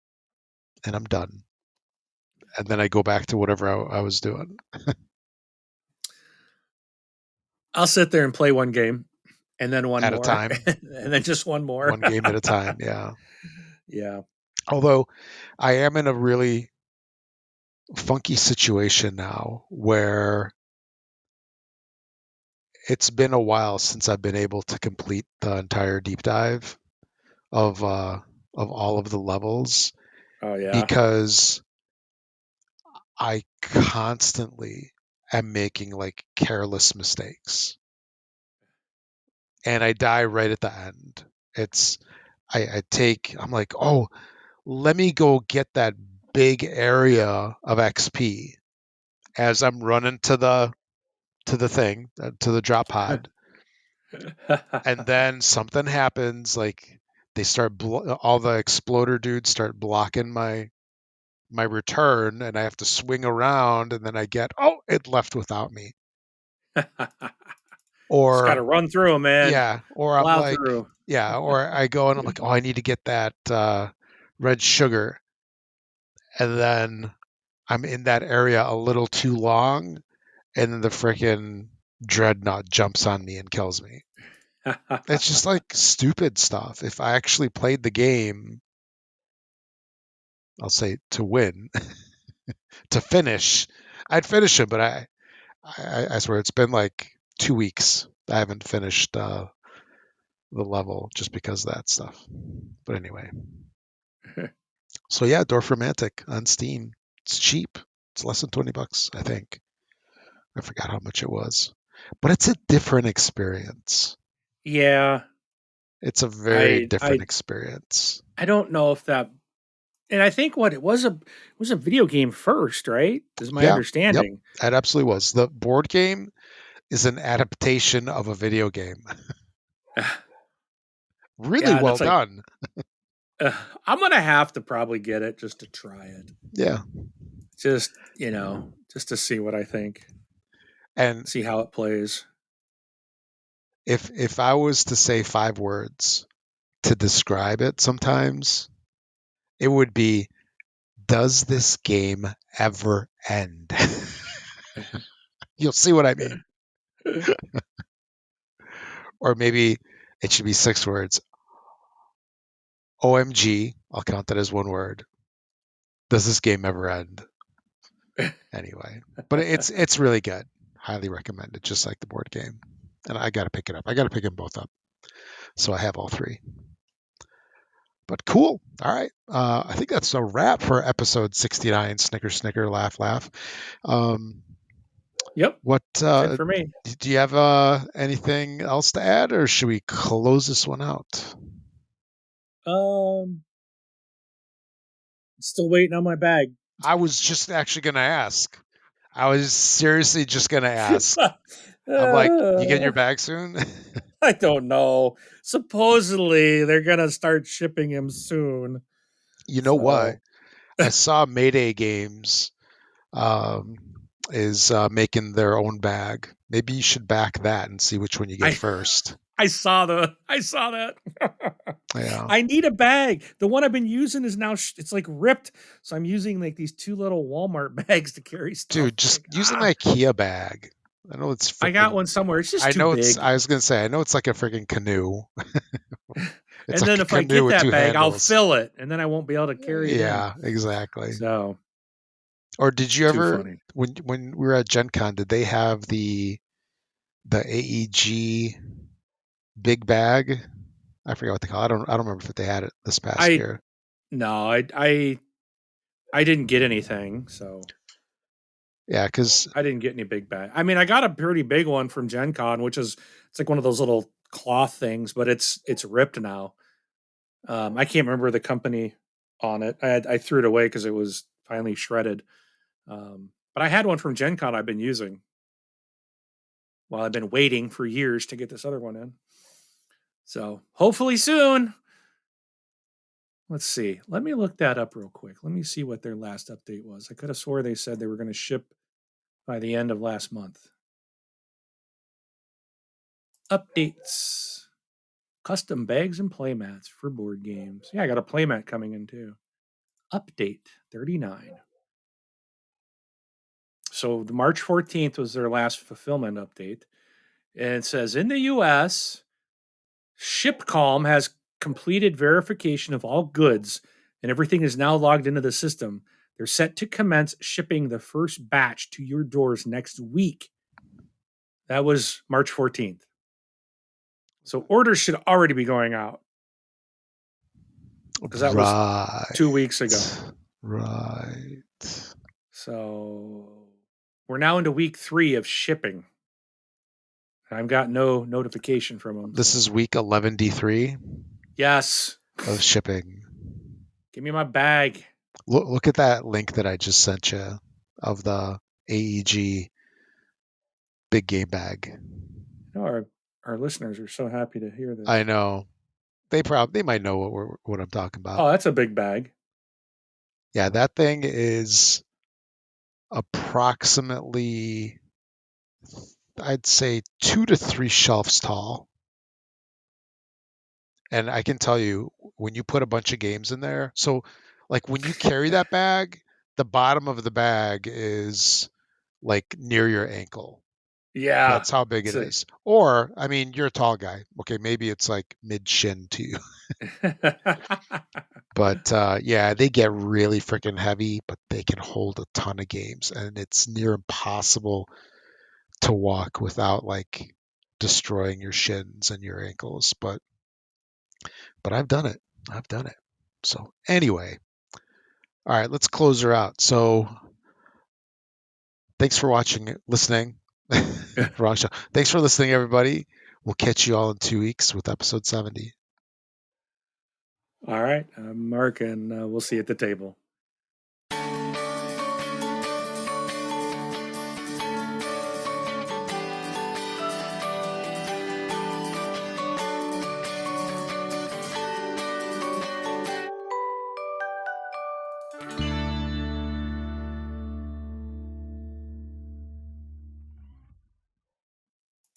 and I'm done. And then I go back to whatever I was doing I'll sit there and play one game and then one at a more time, and then just one more. one game at a time. Yeah. Yeah. Although I am in a really funky situation now where it's been a while since I've been able to complete the entire deep dive of all of the levels Oh yeah. because I constantly am making like careless mistakes and I die right at the end. It's I'm like, oh, let me go get that big area of XP as I'm running to the thing to the drop pod, and then something happens like they start all the exploder dudes start blocking my return and I have to swing around and then I get, oh, it left without me. Just got to Or run through them, man. yeah, or I'm Plow like, through. yeah, or I go and I'm like, oh, I need to get that red sugar. And then I'm in that area a little too long and then the freaking dreadnought jumps on me and kills me. It's just like stupid stuff. If I actually played the game, I'll say to win, to finish, I'd finish it, but I swear it's been like 2 weeks. I haven't finished the level just because of that stuff. But anyway, so yeah, Dorfromantik on Steam. It's cheap. It's less than $20, I think. I forgot how much it was, but it's a different experience. Yeah. It's a very I different I experience. I don't know if that, and I think what it was a video game first, right? Is my Yeah, yep, understanding. it absolutely was. The board game is an adaptation of a video game. Really Yeah, well that's like done. I'm gonna have to probably get it just to try it. Yeah. Just just to see what I think, And see how it plays. if I was to say 5 words to describe it sometimes, it would be, does this game ever end? You'll see what I mean. Or maybe it should be 6 words. OMG, I'll count that as 1 word. Does this game ever end? Anyway, but it's really good. Highly recommended, just like the board game. And I got to pick it up. I got to pick them both up. So I have all 3. But cool. All right. I think that's a wrap for episode 69. Snicker, snicker, laugh, laugh. Yep, What that's it for me. do you have anything else to add, or should we close this one out? Still waiting on my bag. I was just actually going to ask. I was seriously just going to ask. I'm like, you getting your bag soon? I don't know. Supposedly they're gonna start shipping him soon. You know what? So I saw Mayday Games um, is making their own bag. Maybe you should back that and see which one you get I first. I saw that. Yeah. I need a bag. The one I've been using is now it's like ripped, so I'm using like these 2 little Walmart bags to carry stuff. Dude, just Like, use an IKEA bag. I know it's I got freaking. one somewhere. It's just I too know it's. big. I was gonna say. I know it's like a freaking canoe. It's And like then a if I canoe get with that 2 bag, I'll handles. fill it, and then I won't be able to carry it in. Yeah, exactly. So Or did you too ever, funny. when we were at Gen Con, did they have the AEG big bag? I forget what they call it. I don't remember if they had it this past I year. no, I didn't get anything, so Yeah, because I didn't get any big bag. I mean, I got a pretty big one from Gen Con, which is it's like one of those little cloth things, but it's ripped now. I can't remember the company on it. I threw it away because it was finally shredded. But I had one from Gen Con I've been using while I've been waiting for years to get this other one in. So hopefully soon. Let's see. Let me look that up real quick. Let me see what their last update was. I could have swore they said they were going to ship by the end of last month. Updates. Custom bags and playmats for board games. Yeah, I got a playmat coming in too. Update 39. So the March 14th was their last fulfillment update. And it says in the US, ShipCalm has completed verification of all goods and everything is now logged into the system. They're set to commence shipping the first batch to your doors next week. That was March 14th. So orders should already be going out because that was right, 2 weeks ago. right. So we're now into week 3 of shipping. I've got no notification from them. This So. is week 11D3 Yes. of shipping. Give me my bag. Look at that link that I just sent you of the AEG big game bag. You know, our listeners are so happy to hear this. I know they might know what I'm talking about. Oh, that's a big bag. Yeah, that thing is approximately, I'd say, 2 to 3 shelves tall. And I can tell you, when you put a bunch of games in there, so like when you carry that bag, the bottom of the bag is like near your ankle. Yeah. That's how big it is. Or, I mean, you're a tall guy. Okay, maybe it's like mid shin to you. But yeah, they get really freaking heavy, but they can hold a ton of games, and it's near impossible to walk without like destroying your shins and your ankles. But I've done it. I've done it. So anyway, all right, let's close her out. So thanks for watching, listening. Wrong show. Thanks for listening, everybody. We'll catch you all in 2 weeks with episode 70. All right. I'm Mark, and we'll see you at the table.